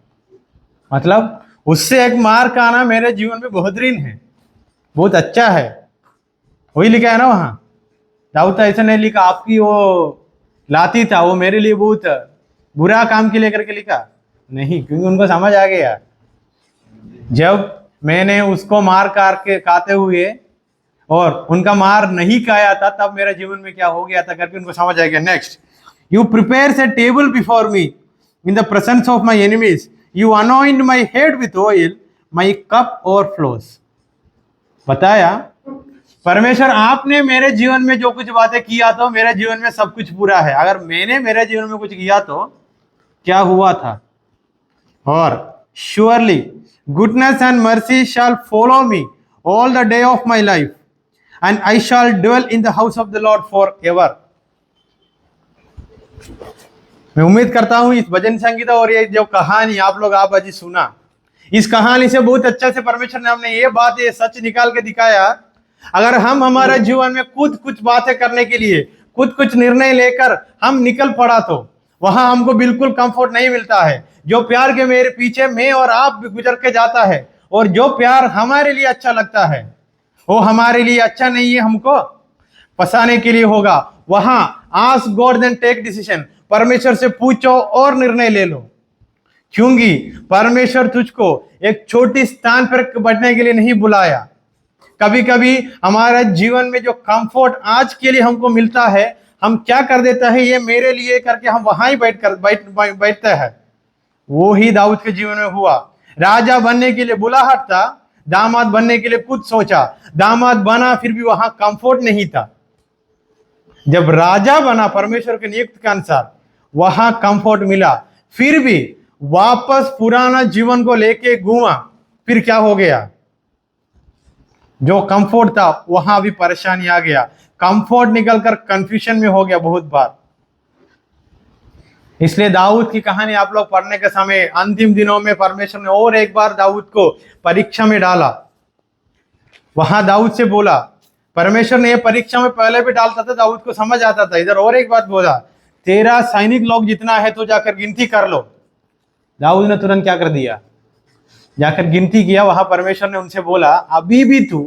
A: मतलब उससे एक मार का आना मेरे जीवन में बेहतरीन है, बहुत अच्छा है, वही लिखा है ना वहां। दाऊद ऐसा नहीं लिखा आपकी वो लाती था वो मेरे लिए बहुत बुरा काम के लिए करके लिखा, नहीं, क्योंकि उनको समझ आ गया जब मैंने उसको मार के खाते हुए और उनका मार नहीं खाया था तब मेरे जीवन में क्या हो गया था करके उनको समझ आ गया। Next, you prepares A table before me in the presence of my enemies, you anoint my head with oil, my cup overflows. बताया परमेश्वर आपने मेरे जीवन में जो कुछ बातें किया तो मेरे जीवन में सब कुछ पूरा है, अगर मैंने मेरे जीवन में कुछ किया तो क्या हुआ था? और surely goodness and mercy shall follow me all the day of my life, and I shall dwell in the house of the Lord forever. मैं उम्मीद करता हूं इस भजन संगीता और ये जो कहानी आप अजी सुना, इस कहानी से बहुत अच्छा से परमेश्वर ने हमने ये बात, ये सच निकाल के दिखाया। अगर हम हमारे जीवन में खुद कुछ बातें करने के लिए खुद कुछ निर्णय लेकर हम निकल पड़ा तो वहां हमको बिल्कुल कंफर्ट नहीं मिलता है। जो प्यार के मेरे पीछे मैं और आप भी गुजर के जाता है, और जो प्यार हमारे लिए अच्छा लगता है वो हमारे लिए अच्छा नहीं है, हमको फंसाने के लिए होगा। वहां ask God then take decision, परमेश्वर से पूछो और निर्णय ले लो, क्योंकि परमेश्वर तुझको एक छोटी स्थान पर बैठने के लिए नहीं बुलाया। कभी कभी हमारे जीवन में जो कंफर्ट आज के लिए हमको मिलता है, हम क्या कर देता है, ये मेरे लिए करके हम वहां ही बैठते हैं। वो ही दाऊद के जीवन में हुआ। राजा बनने के लिए बुलाहट था, दामाद बनने के लिए खुद सोचा, दामाद बना फिर भी वहां कंफर्ट नहीं था। जब राजा बना परमेश्वर के नियुक्त के अनुसार वहां कंफर्ट मिला, फिर भी वापस पुराना जीवन को लेके घूमा, फिर क्या हो गया? जो कंफर्ट था वहां भी परेशानी आ गया, कंफर्ट निकलकर कंफ्यूजन में हो गया बहुत बार। इसलिए दाऊद की कहानी आप लोग पढ़ने के समय अंतिम दिनों में परमेश्वर ने और एक बार दाऊद को परीक्षा में डाला। वहां दाऊद से बोला, परमेश्वर ने ये परीक्षा में पहले भी डालता था, दाऊद को समझ आता था। इधर और एक बात बोला, तेरा सैनिक लोग जितना है तो जाकर गिनती कर लो। दाऊद ने तुरंत क्या कर दिया? जाकर गिनती किया। वहां परमेश्वर ने उनसे बोला, अभी भी तू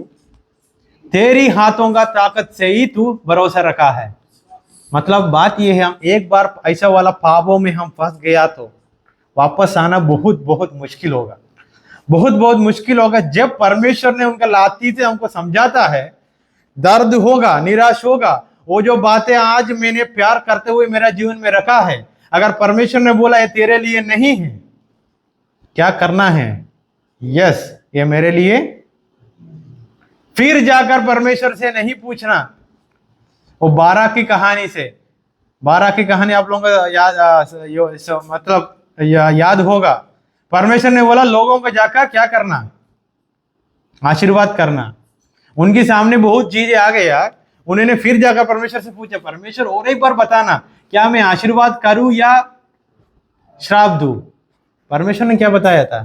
A: तेरी हाथों का ताकत से ही तू भरोसा रखा है। मतलब बात यह है, हम एक बार ऐसा वाला पापों में हम फंस गया तो वापस आना बहुत बहुत मुश्किल होगा, बहुत बहुत मुश्किल होगा। जब परमेश्वर ने उनका लाती से हमको समझाता है, दर्द होगा, निराश होगा। वो जो बातें आज मैंने प्यार करते हुए मेरा जीवन में रखा है, अगर परमेश्वर ने बोला ये तेरे लिए नहीं है, क्या करना है? यस, ये मेरे लिए। फिर जाकर परमेश्वर से नहीं पूछना। वो बाराक की कहानी से, बाराक की कहानी आप लोगों को याद होगा। परमेश्वर ने बोला लोगों को जाकर क्या करना? आशीर्वाद करना। उनके सामने बहुत चीजें आ गया, उन्होंने फिर जाकर परमेश्वर से पूछा, परमेश्वर और एक बार बताना, क्या मैं आशीर्वाद करूं या श्राप दूं? परमेश्वर ने क्या बताया था?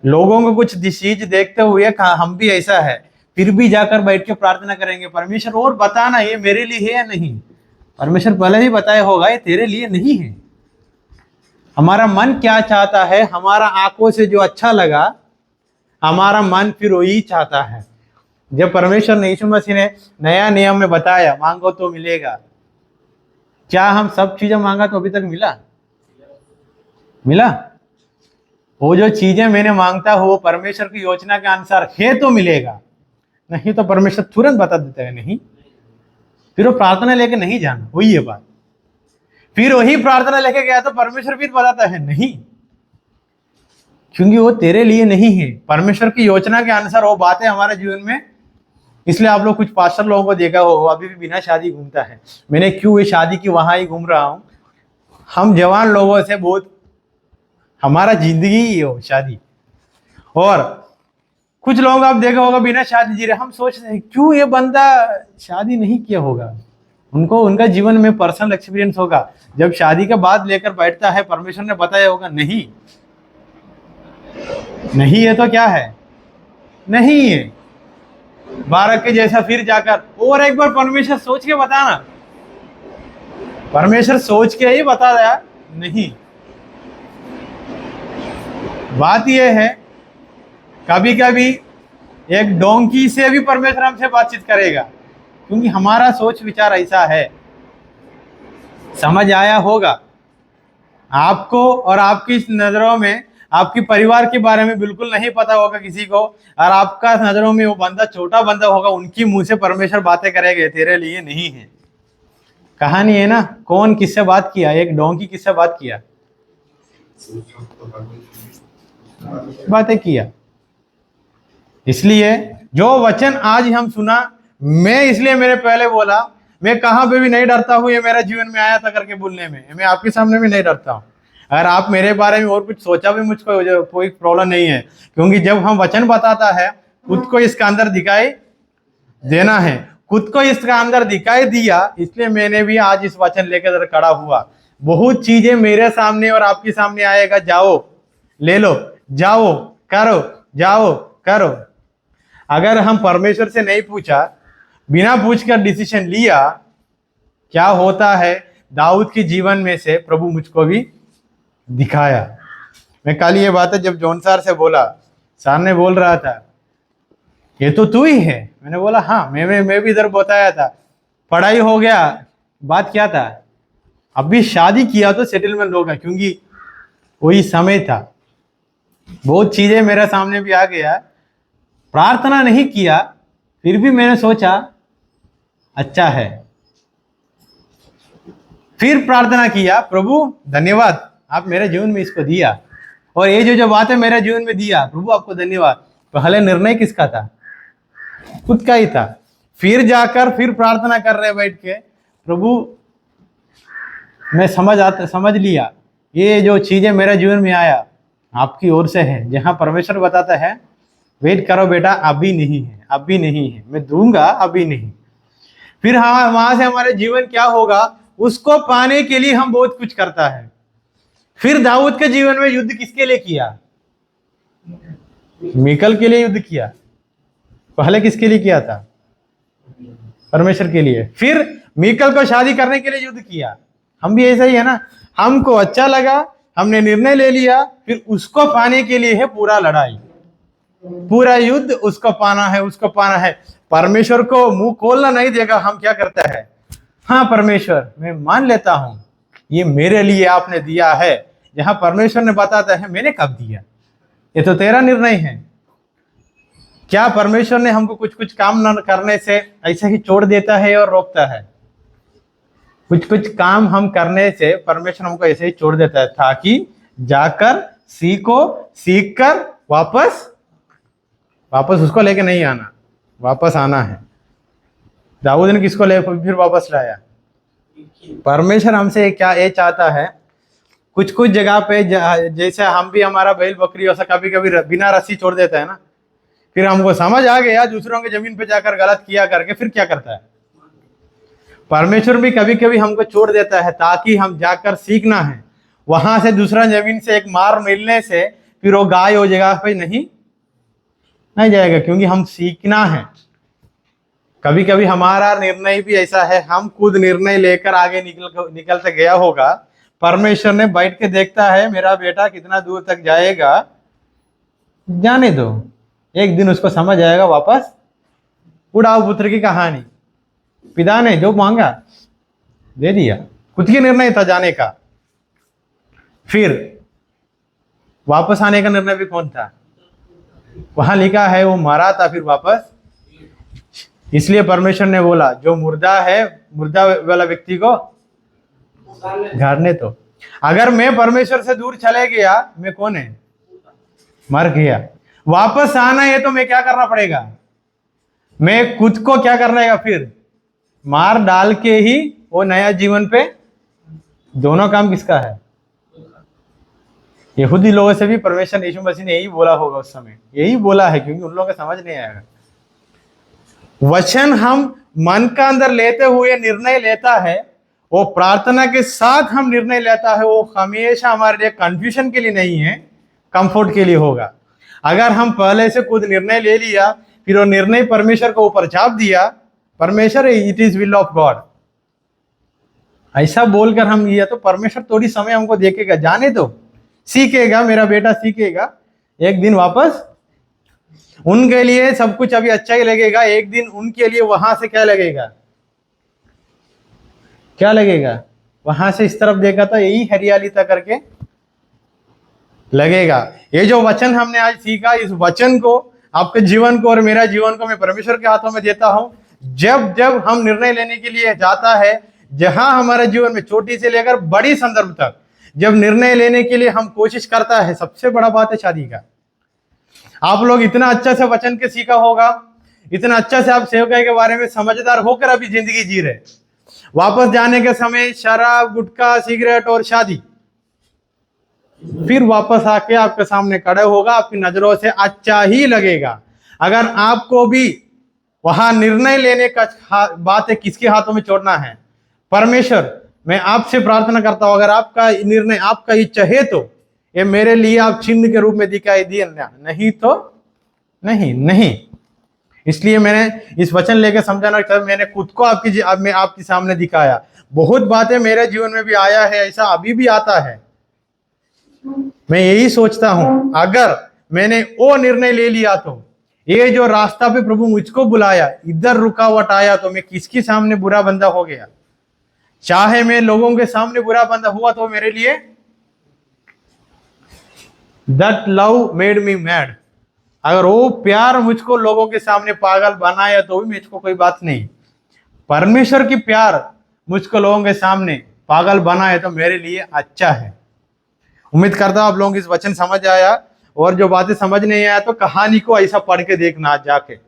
A: लोगों को कुछ चीज देखते हुए हम भी ऐसा है, फिर भी जाकर बैठ के प्रार्थना करेंगे, परमेश्वर और बताना ये मेरे लिए है या नहीं। परमेश्वर पहले ही बताया होगा ये तेरे लिए नहीं है। हमारा मन क्या चाहता है, हमारा आंखों से जो अच्छा लगा, हमारा मन फिर वही चाहता है। जब परमेश्वर ने, यीशु मसीह ने नया नियम में बताया मांगो तो मिलेगा, क्या हम सब चीजें मांगा तो अभी तक मिला? वो जो चीजें मैंने मांगता हूं वो परमेश्वर की योजना के अनुसार है तो मिलेगा, नहीं तो परमेश्वर तुरंत बता देता है नहीं। फिर वो प्रार्थना लेके नहीं जाना, वही है बात। फिर वही प्रार्थना लेके गया तो परमेश्वर फिर बताता है नहीं। क्योंकि वो तेरे लिए नहीं है। परमेश्वर की योजना के अनुसार वो बातें हमारे जीवन में, इसलिए आप लोग कुछ पास्टर लोगों को देखा हो अभी भी बिना शादी घूमता है। मैंने क्यों ये शादी की वहां ही घूम रहा हूं, हम जवान लोगों से बहुत, हमारा जिंदगी ही हो शादी। और कुछ लोग आप देखा होगा बिना शादी जी रहे, हम सोच रहे हैं क्यों ये बंदा शादी नहीं किया होगा। उनको उनका जीवन में पर्सनल एक्सपीरियंस होगा, जब शादी के बाद लेकर बैठता है परमेश्वर ने बताया होगा नहीं, नहीं है तो क्या है, नहीं है। 12 के जैसा फिर जाकर और एक बार परमेश्वर सोच के बताना, परमेश्वर सोच के ही बता दिया नहीं। बात यह है कभी कभी एक डोंकी से भी परमेश्वर हमसे बातचीत करेगा, क्योंकि हमारा सोच विचार ऐसा है। समझ आया होगा आपको, और आपकी नजरों में आपके परिवार के बारे में बिल्कुल नहीं पता होगा किसी को, और आपका नजरों में वो बंदा छोटा बंदा होगा, उनकी मुंह से परमेश्वर बातें करेंगे तेरे लिए नहीं है। कहानी है ना, कौन किससे बात किया, एक डोंकी किससे बात किया, बातें किया। इसलिए जो वचन आज हम सुना, मैं इसलिए मेरे पहले बोला मैं कहां पे भी नहीं डरता हूं, ये मेरा जीवन में आया था करके बोलने में, मैं आपके सामने भी नहीं डरता हूं। अगर आप मेरे बारे में और कुछ सोचा भी मुझको कोई प्रॉब्लम नहीं है, क्योंकि जब हम वचन बताता है खुद को इसका अंदर दिखाई देना है, खुद को इसका अंदर दिखाई दिया, इसलिए मैंने भी आज इस वचन लेकर खड़ा हुआ। बहुत चीजें मेरे सामने और आपके सामने आएगा, जाओ ले लो, जाओ करो, जाओ करो। अगर हम परमेश्वर से नहीं पूछा, बिना पूछकर डिसीजन लिया, क्या होता है दाऊद के जीवन में से प्रभु मुझको भी दिखाया। मैं कल ये बात है जब जॉन सर से बोला, सर ने बोल रहा था ये तो तू ही है, मैंने बोला हाँ, मैं भी इधर बताया था, पढ़ाई हो गया, बात क्या था, अभी शादी किया तो सेटलमेंट होगा, क्योंकि वही समय था। बहुत चीजें मेरे सामने भी आ गया, प्रार्थना नहीं किया, फिर भी मैंने सोचा अच्छा है, फिर प्रार्थना किया, प्रभु धन्यवाद आप मेरे जीवन में इसको दिया, और ये जो बात है मेरे जीवन में दिया, प्रभु आपको धन्यवाद। पहले निर्णय किसका था, खुद का ही था। फिर जाकर फिर प्रार्थना कर रहे बैठ के, प्रभु मैं समझ लिया ये जो चीजें मेरे जीवन में आया आपकी ओर से है। जहां परमेश्वर बताता है वेट करो बेटा, अभी नहीं है, अभी नहीं है, मैं दूंगा, अभी नहीं। फिर हाँ, वहां से हमारे जीवन क्या होगा उसको पाने के लिए हम बहुत कुछ करता है। फिर दाऊद के जीवन में युद्ध किसके लिए किया, मीकल के लिए युद्ध किया। पहले किसके लिए किया था, परमेश्वर के लिए। फिर मीकल को शादी करने के लिए युद्ध किया। हम भी ऐसा ही है ना, हमको अच्छा लगा, हमने निर्णय ले लिया, फिर उसको पाने के लिए है पूरा लड़ाई, पूरा युद्ध, उसको पाना है, उसको पाना है। परमेश्वर को मुंह खोलना नहीं देगा। हम क्या करता है, हाँ परमेश्वर मैं मान लेता हूं ये मेरे लिए आपने दिया है। जहां परमेश्वर ने बताता है मैंने कब दिया, ये तो तेरा निर्णय है। क्या परमेश्वर ने हमको कुछ कुछ काम न करने से ऐसे ही छोड़ देता है और रोकता है? कुछ कुछ काम हम करने से परमेश्वर हमको ऐसे ही छोड़ देता है, ताकि जाकर सीखो, सीख कर वापस उसको लेके नहीं आना, वापस आना है। दाऊद ने किसको ले फिर वापस लाया? परमेश्वर हमसे क्या ये चाहता है, कुछ कुछ जगह पे जैसे हम भी हमारा बैल बकरी ऐसा कभी कभी बिना रस्सी छोड़ देता है ना, फिर हमको समझ आ गया दूसरों के जमीन पे जाकर गलत किया करके, फिर क्या करता है परमेश्वर भी कभी कभी हमको छोड़ देता है, ताकि हम जाकर सीखना है। वहां से दूसरा जमीन से एक मार मिलने से फिर वो गाय हो जाएगा, भाई नहीं जाएगा, क्योंकि हम सीखना है। कभी कभी हमारा निर्णय भी ऐसा है, हम खुद निर्णय लेकर आगे निकलते गया होगा, परमेश्वर ने बैठ के देखता है मेरा बेटा कितना दूर तक जाएगा, जाने दो, एक दिन उसको समझ आएगा, वापस उड़ाओ पुत्र की कहानी। पिता ने जो मांगा दे दिया, खुद की निर्णय था जाने का। फिर वापस आने का निर्णय भी कौन था? वहां लिखा है वो मरा था, फिर वापस। इसलिए परमेश्वर ने बोला जो मुर्दा है, मुर्दा वाला व्यक्ति को गाड़ने तो। अगर मैं परमेश्वर से दूर चले गया, मैं कौन है? मर गया, वापस आना है तो मैं क्या करना पड़ेगा, मैं खुद को क्या करना है, फिर मार डाल के ही वो नया जीवन पे, दोनों काम किसका है? यहूदी लोगों से भी परमेश्वर यीशु मसीह ने यही बोला होगा उस समय, यही बोला है, क्योंकि उन लोगों को समझ नहीं आएगा। वचन हम मन का अंदर लेते हुए निर्णय लेता है, वो प्रार्थना के साथ हम निर्णय लेता है, वो हमेशा हमारे लिए कंफ्यूजन के लिए नहीं है, कंफर्ट के लिए होगा। अगर हम पहले से खुद निर्णय ले लिया, फिर वो निर्णय परमेश्वर को ऊपर चाप दिया, परमेश्वर it is will of God ऐसा बोलकर हम लिया, तो परमेश्वर थोड़ी समय हमको देखेगा, जाने दो, सीखेगा, मेरा बेटा सीखेगा, एक दिन वापस उनके लिए सब कुछ अभी अच्छा ही लगेगा, एक दिन उनके लिए वहां से क्या लगेगा, क्या लगेगा, वहां से इस तरफ देखा था यही हरियाली था करके लगेगा। ये जो वचन हमने आज सीखा, इस वचन को, आपके जीवन को और मेरा जीवन को मैं परमेश्वर के हाथों में देता हूं। जब जब हम निर्णय लेने के लिए जाता है, जहां हमारे जीवन में छोटी से लेकर बड़ी संदर्भ तक जब निर्णय लेने के लिए हम कोशिश करता है, सबसे बड़ा बात है शादी का। आप लोग इतना अच्छा से वचन के सीखा होगा, इतना अच्छा से आप सेवकाई के बारे में समझदार होकर अभी जिंदगी जी रहे, वापस जाने के समय शराब, गुटखा, सिगरेट और शादी, फिर वापस आके आपके सामने खड़े होगा, आपकी नजरों से अच्छा ही लगेगा। अगर आपको भी वहां निर्णय लेने का बात है, किसके हाथों में छोड़ना है, परमेश्वर, मैं आपसे प्रार्थना करता हूं, अगर आपका निर्णय, आपका इच्छा है तो ये मेरे लिए आप चिन्ह के रूप में दिखाई दिए, नहीं तो नहीं। इसलिए मैंने इस वचन लेकर समझाना चाहता, मैंने खुद को मैं आपके सामने दिखाया। बहुत बातें मेरे जीवन में भी आया है, ऐसा अभी भी आता है। मैं यही सोचता हूं, अगर मैंने वो निर्णय ले लिया तो ये जो रास्ता पे प्रभु मुझको बुलाया, इधर रुकावट आया तो मैं किसके सामने बुरा बंदा हो गया। चाहे मैं लोगों के सामने बुरा बंदा हुआ तो मेरे लिए That love made me mad। अगर वो प्यार मुझको लोगों के सामने पागल बनाया तो भी मुझको कोई बात नहीं, परमेश्वर की प्यार मुझको लोगों के सामने पागल बनाए तो मेरे लिए अच्छा है। उम्मीद करता हूं आप लोगों को इस वचन समझ आया, और जो बातें समझ नहीं आया तो कहानी को ऐसा पढ़ के देखना जाके,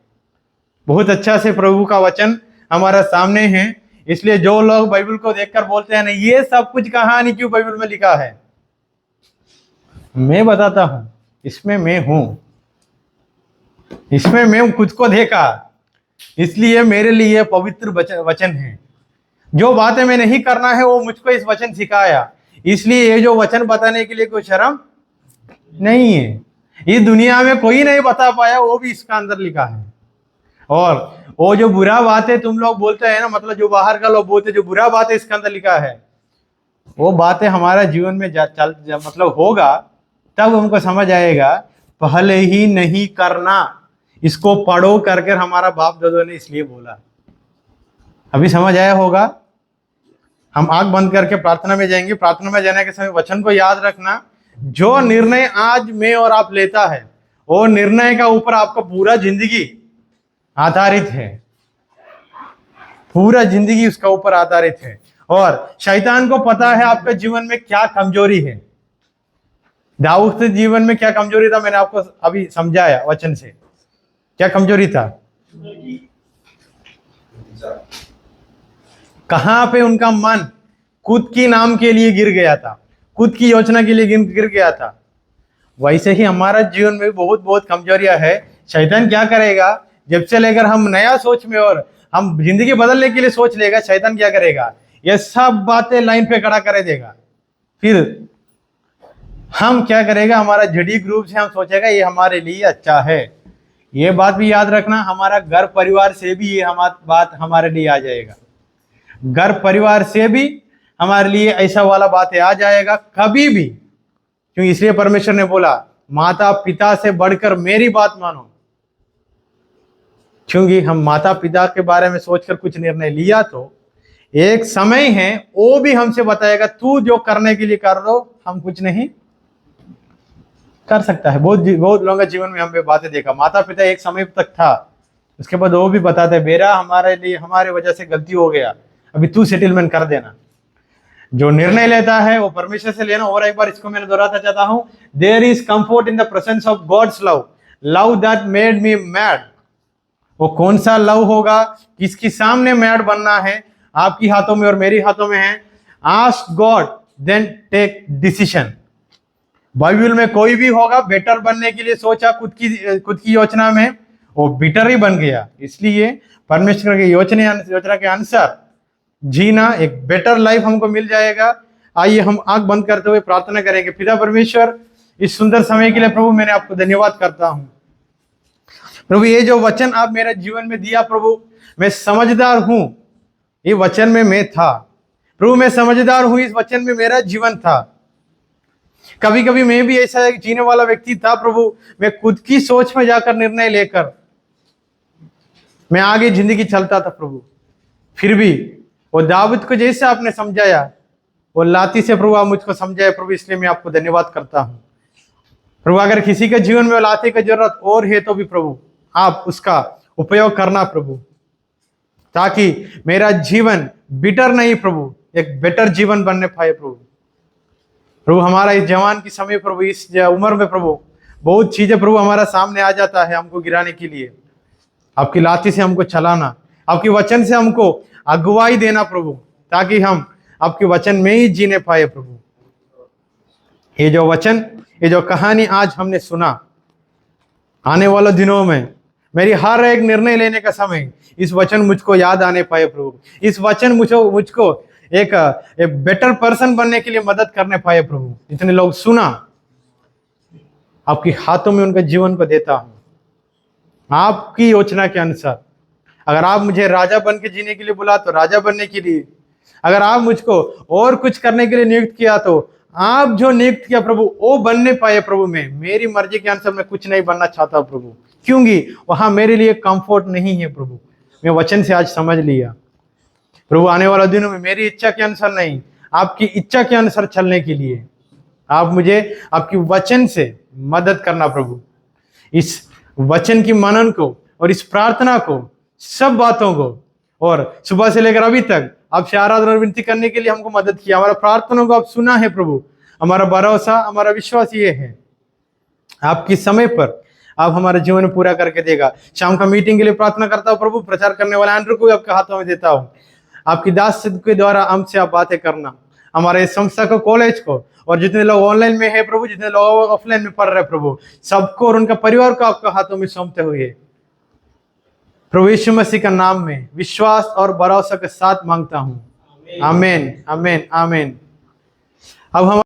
A: बहुत अच्छा से प्रभु का वचन हमारा सामने है। इसलिए जो लोग बाइबल को देखकर बोलते हैं ना, ये सब कुछ कहानी क्यों बाइबल में लिखा है, मैं बताता हूं, इसमें मैं हूं, इसमें मैं खुद को देखा, इसलिए मेरे लिए पवित्र वचन है। जो बातें मैं नहीं करना है वो मुझको इस वचन सिखाया, इसलिए ये जो वचन बताने के लिए कोई शर्म नहीं है। इस दुनिया में कोई नहीं बता पाया, वो भी इसका अंदर लिखा है। और वो जो बुरा बातें तुम लोग बोलते हैं ना, मतलब जो बाहर का लोग बोलते, जो बुरा बातें इसके अंदर लिखा है, वो बातें हमारा जीवन में मतलब होगा, तब हमको समझ आएगा। पहले ही नहीं करना, इसको पढ़ो करके हमारा बाप दादा ने इसलिए बोला। अभी समझ आया होगा। हम आंख बंद करके प्रार्थना में जाएंगे। प्रार्थना में जाने के समय वचन को याद रखना, जो निर्णय आज मैं और आप लेता है, वो निर्णय का ऊपर आपका पूरा जिंदगी आधारित है, पूरा जिंदगी उसका ऊपर आधारित है। और शैतान को पता है आपके जीवन में क्या कमजोरी है। दाऊद के जीवन में क्या कमजोरी था, मैंने आपको अभी समझाया वचन से। क्या कमजोरी था, कहां पे उनका मन खुद की नाम के लिए गिर गया था, खुद की योजना के लिए गिर गया था। वैसे ही हमारा जीवन में बहुत बहुत कमजोरियां है। शैतान क्या करेगा, जब से लेकर हम नया सोच में और हम जिंदगी बदलने के लिए सोच लेगा, शैतान क्या करेगा, ये सब बातें लाइन पे खड़ा कर देगा। फिर हम क्या करेगा, हमारा जड़ी ग्रुप से हम सोचेगा ये हमारे लिए अच्छा है। ये बात भी याद रखना, हमारा घर परिवार से भी ये बात हमारे लिए आ जाएगा। घर परिवार से भी हमारे लिए ऐसा वाला बातें आ जाएगा कभी भी, क्योंकि इसलिए परमेश्वर ने बोला, माता पिता से बढ़कर मेरी बात मानो। क्योंकि हम माता पिता के बारे में सोचकर कुछ निर्णय लिया तो एक समय है वो भी हमसे बताएगा, तू जो करने के लिए कर दो, हम कुछ नहीं कर सकता है। बहुत लोगों के जीवन में हमने बातें देखा, माता पिता एक समय तक था, उसके बाद वो भी बताते, बेरा हमारे लिए, हमारे वजह से गलती हो गया, अभी तू सेटलमेंट कर देना। जो निर्णय लेता है वो परमेश्वर से लेना। और एक बार इसको मैं दोहराता चाहता हूं, there is comfort in the presence of God's love, love that made me mad. वो कौन सा लव होगा, किसके सामने मैड बनना है, आपकी हाथों में और मेरी हाथों में है। Ask God then take decision. Bible में कोई भी होगा बेटर बनने के लिए सोचा, खुद की योजना में वो बिटर ही बन गया। इसलिए परमेश्वर की योजना के अनुसार जीना, एक बेटर लाइफ हमको मिल जाएगा। आइए हम आंख बंद करते हुए प्रार्थना करेंगे। पिता परमेश्वर, इस सुंदर समय के लिए प्रभु मैंने आपको धन्यवाद करता हूं। प्रभु ये जो वचन आप मेरे जीवन में दिया प्रभु, मैं समझदार हूं ये वचन में मैं था। प्रभु मैं समझदार हूं इस वचन में मेरा जीवन था। कभी कभी मैं भी ऐसा एक जीने वाला व्यक्ति था प्रभु, मैं खुद की सोच में जाकर निर्णय लेकर मैं आगे जिंदगी चलता था प्रभु। फिर भी वो दाऊद को जैसे आपने समझाया, वो लाती से प्रभु आप मुझको समझाया प्रभु, इसलिए मैं आपको धन्यवाद करता हूं। प्रभु अगर किसी के जीवन में लाती की जरूरत और है तो भी प्रभु आप उसका उपयोग करना प्रभु, ताकि मेरा जीवन बिटर नहीं प्रभु, एक बेटर जीवन बनने पाए प्रभु। प्रभु हमारा इस जवान की समय प्रभु, इस उम्र में प्रभु बहुत चीजें प्रभु हमारा सामने आ जाता है हमको गिराने के लिए। आपकी लाठी से हमको चलाना, आपके वचन से हमको अगुवाई देना प्रभु, ताकि हम आपके वचन में ही जीने पाए प्रभु। ये जो वचन, ये जो कहानी आज हमने सुना, आने वाले दिनों में मेरी हर एक निर्णय लेने का समय इस वचन मुझको याद आने पाए प्रभु। इस वचन मुझको एक बेटर पर्सन बनने के लिए मदद करने पाए प्रभु। इतने लोग सुना, आपके हाथों में उनके जीवन को देता हूं, आपकी योजना के अनुसार। अगर आप मुझे राजा बन के जीने के लिए बुला तो राजा बनने के लिए, अगर आप मुझको और कुछ करने के लिए नियुक्त किया तो आप जो नियुक्त किया प्रभु वो बनने पाए प्रभु। मैं मेरी मर्जी के अनुसार मैं कुछ नहीं बनना चाहता प्रभु, क्योंकि वहां मेरे लिए कंफर्ट नहीं है प्रभु। मैं वचन से आज समझ लिया प्रभु, आने वाले दिनों में मेरी इच्छा के अनुसार नहीं, आपकी इच्छा के अनुसार चलने के लिए आप मुझे आपकी वचन से मदद करना प्रभु। इस वचन की मनन को और इस प्रार्थना को, सब बातों को, और सुबह से लेकर अभी तक आपसे आराधना और विनती करने के लिए हमको मदद किया। हमारा प्रार्थना को आप सुना है प्रभु। हमारा भरोसा, हमारा विश्वास ये है आपकी समय पर आप हमारे जीवन में पूरा करके देगा। शाम का मीटिंग के लिए प्रार्थना करता हूँ प्रभु, प्रचार करने वाला एंड्रू को भी आपके हाथों में देता हूँ। आपकी दास के द्वारा हमसे आप बातें करना, हमारे संस्था को, कॉलेज को, और जितने लोग ऑनलाइन में है प्रभु, जितने लोग ऑफलाइन में पढ़ रहे प्रभु, सबको और उनका परिवार को आपके हाथों में सौंपते हुए प्रभु यीशु मसीह का नाम में विश्वास और भरोसा के साथ मांगता हूं। आमीन, आमीन, आमीन। अब हम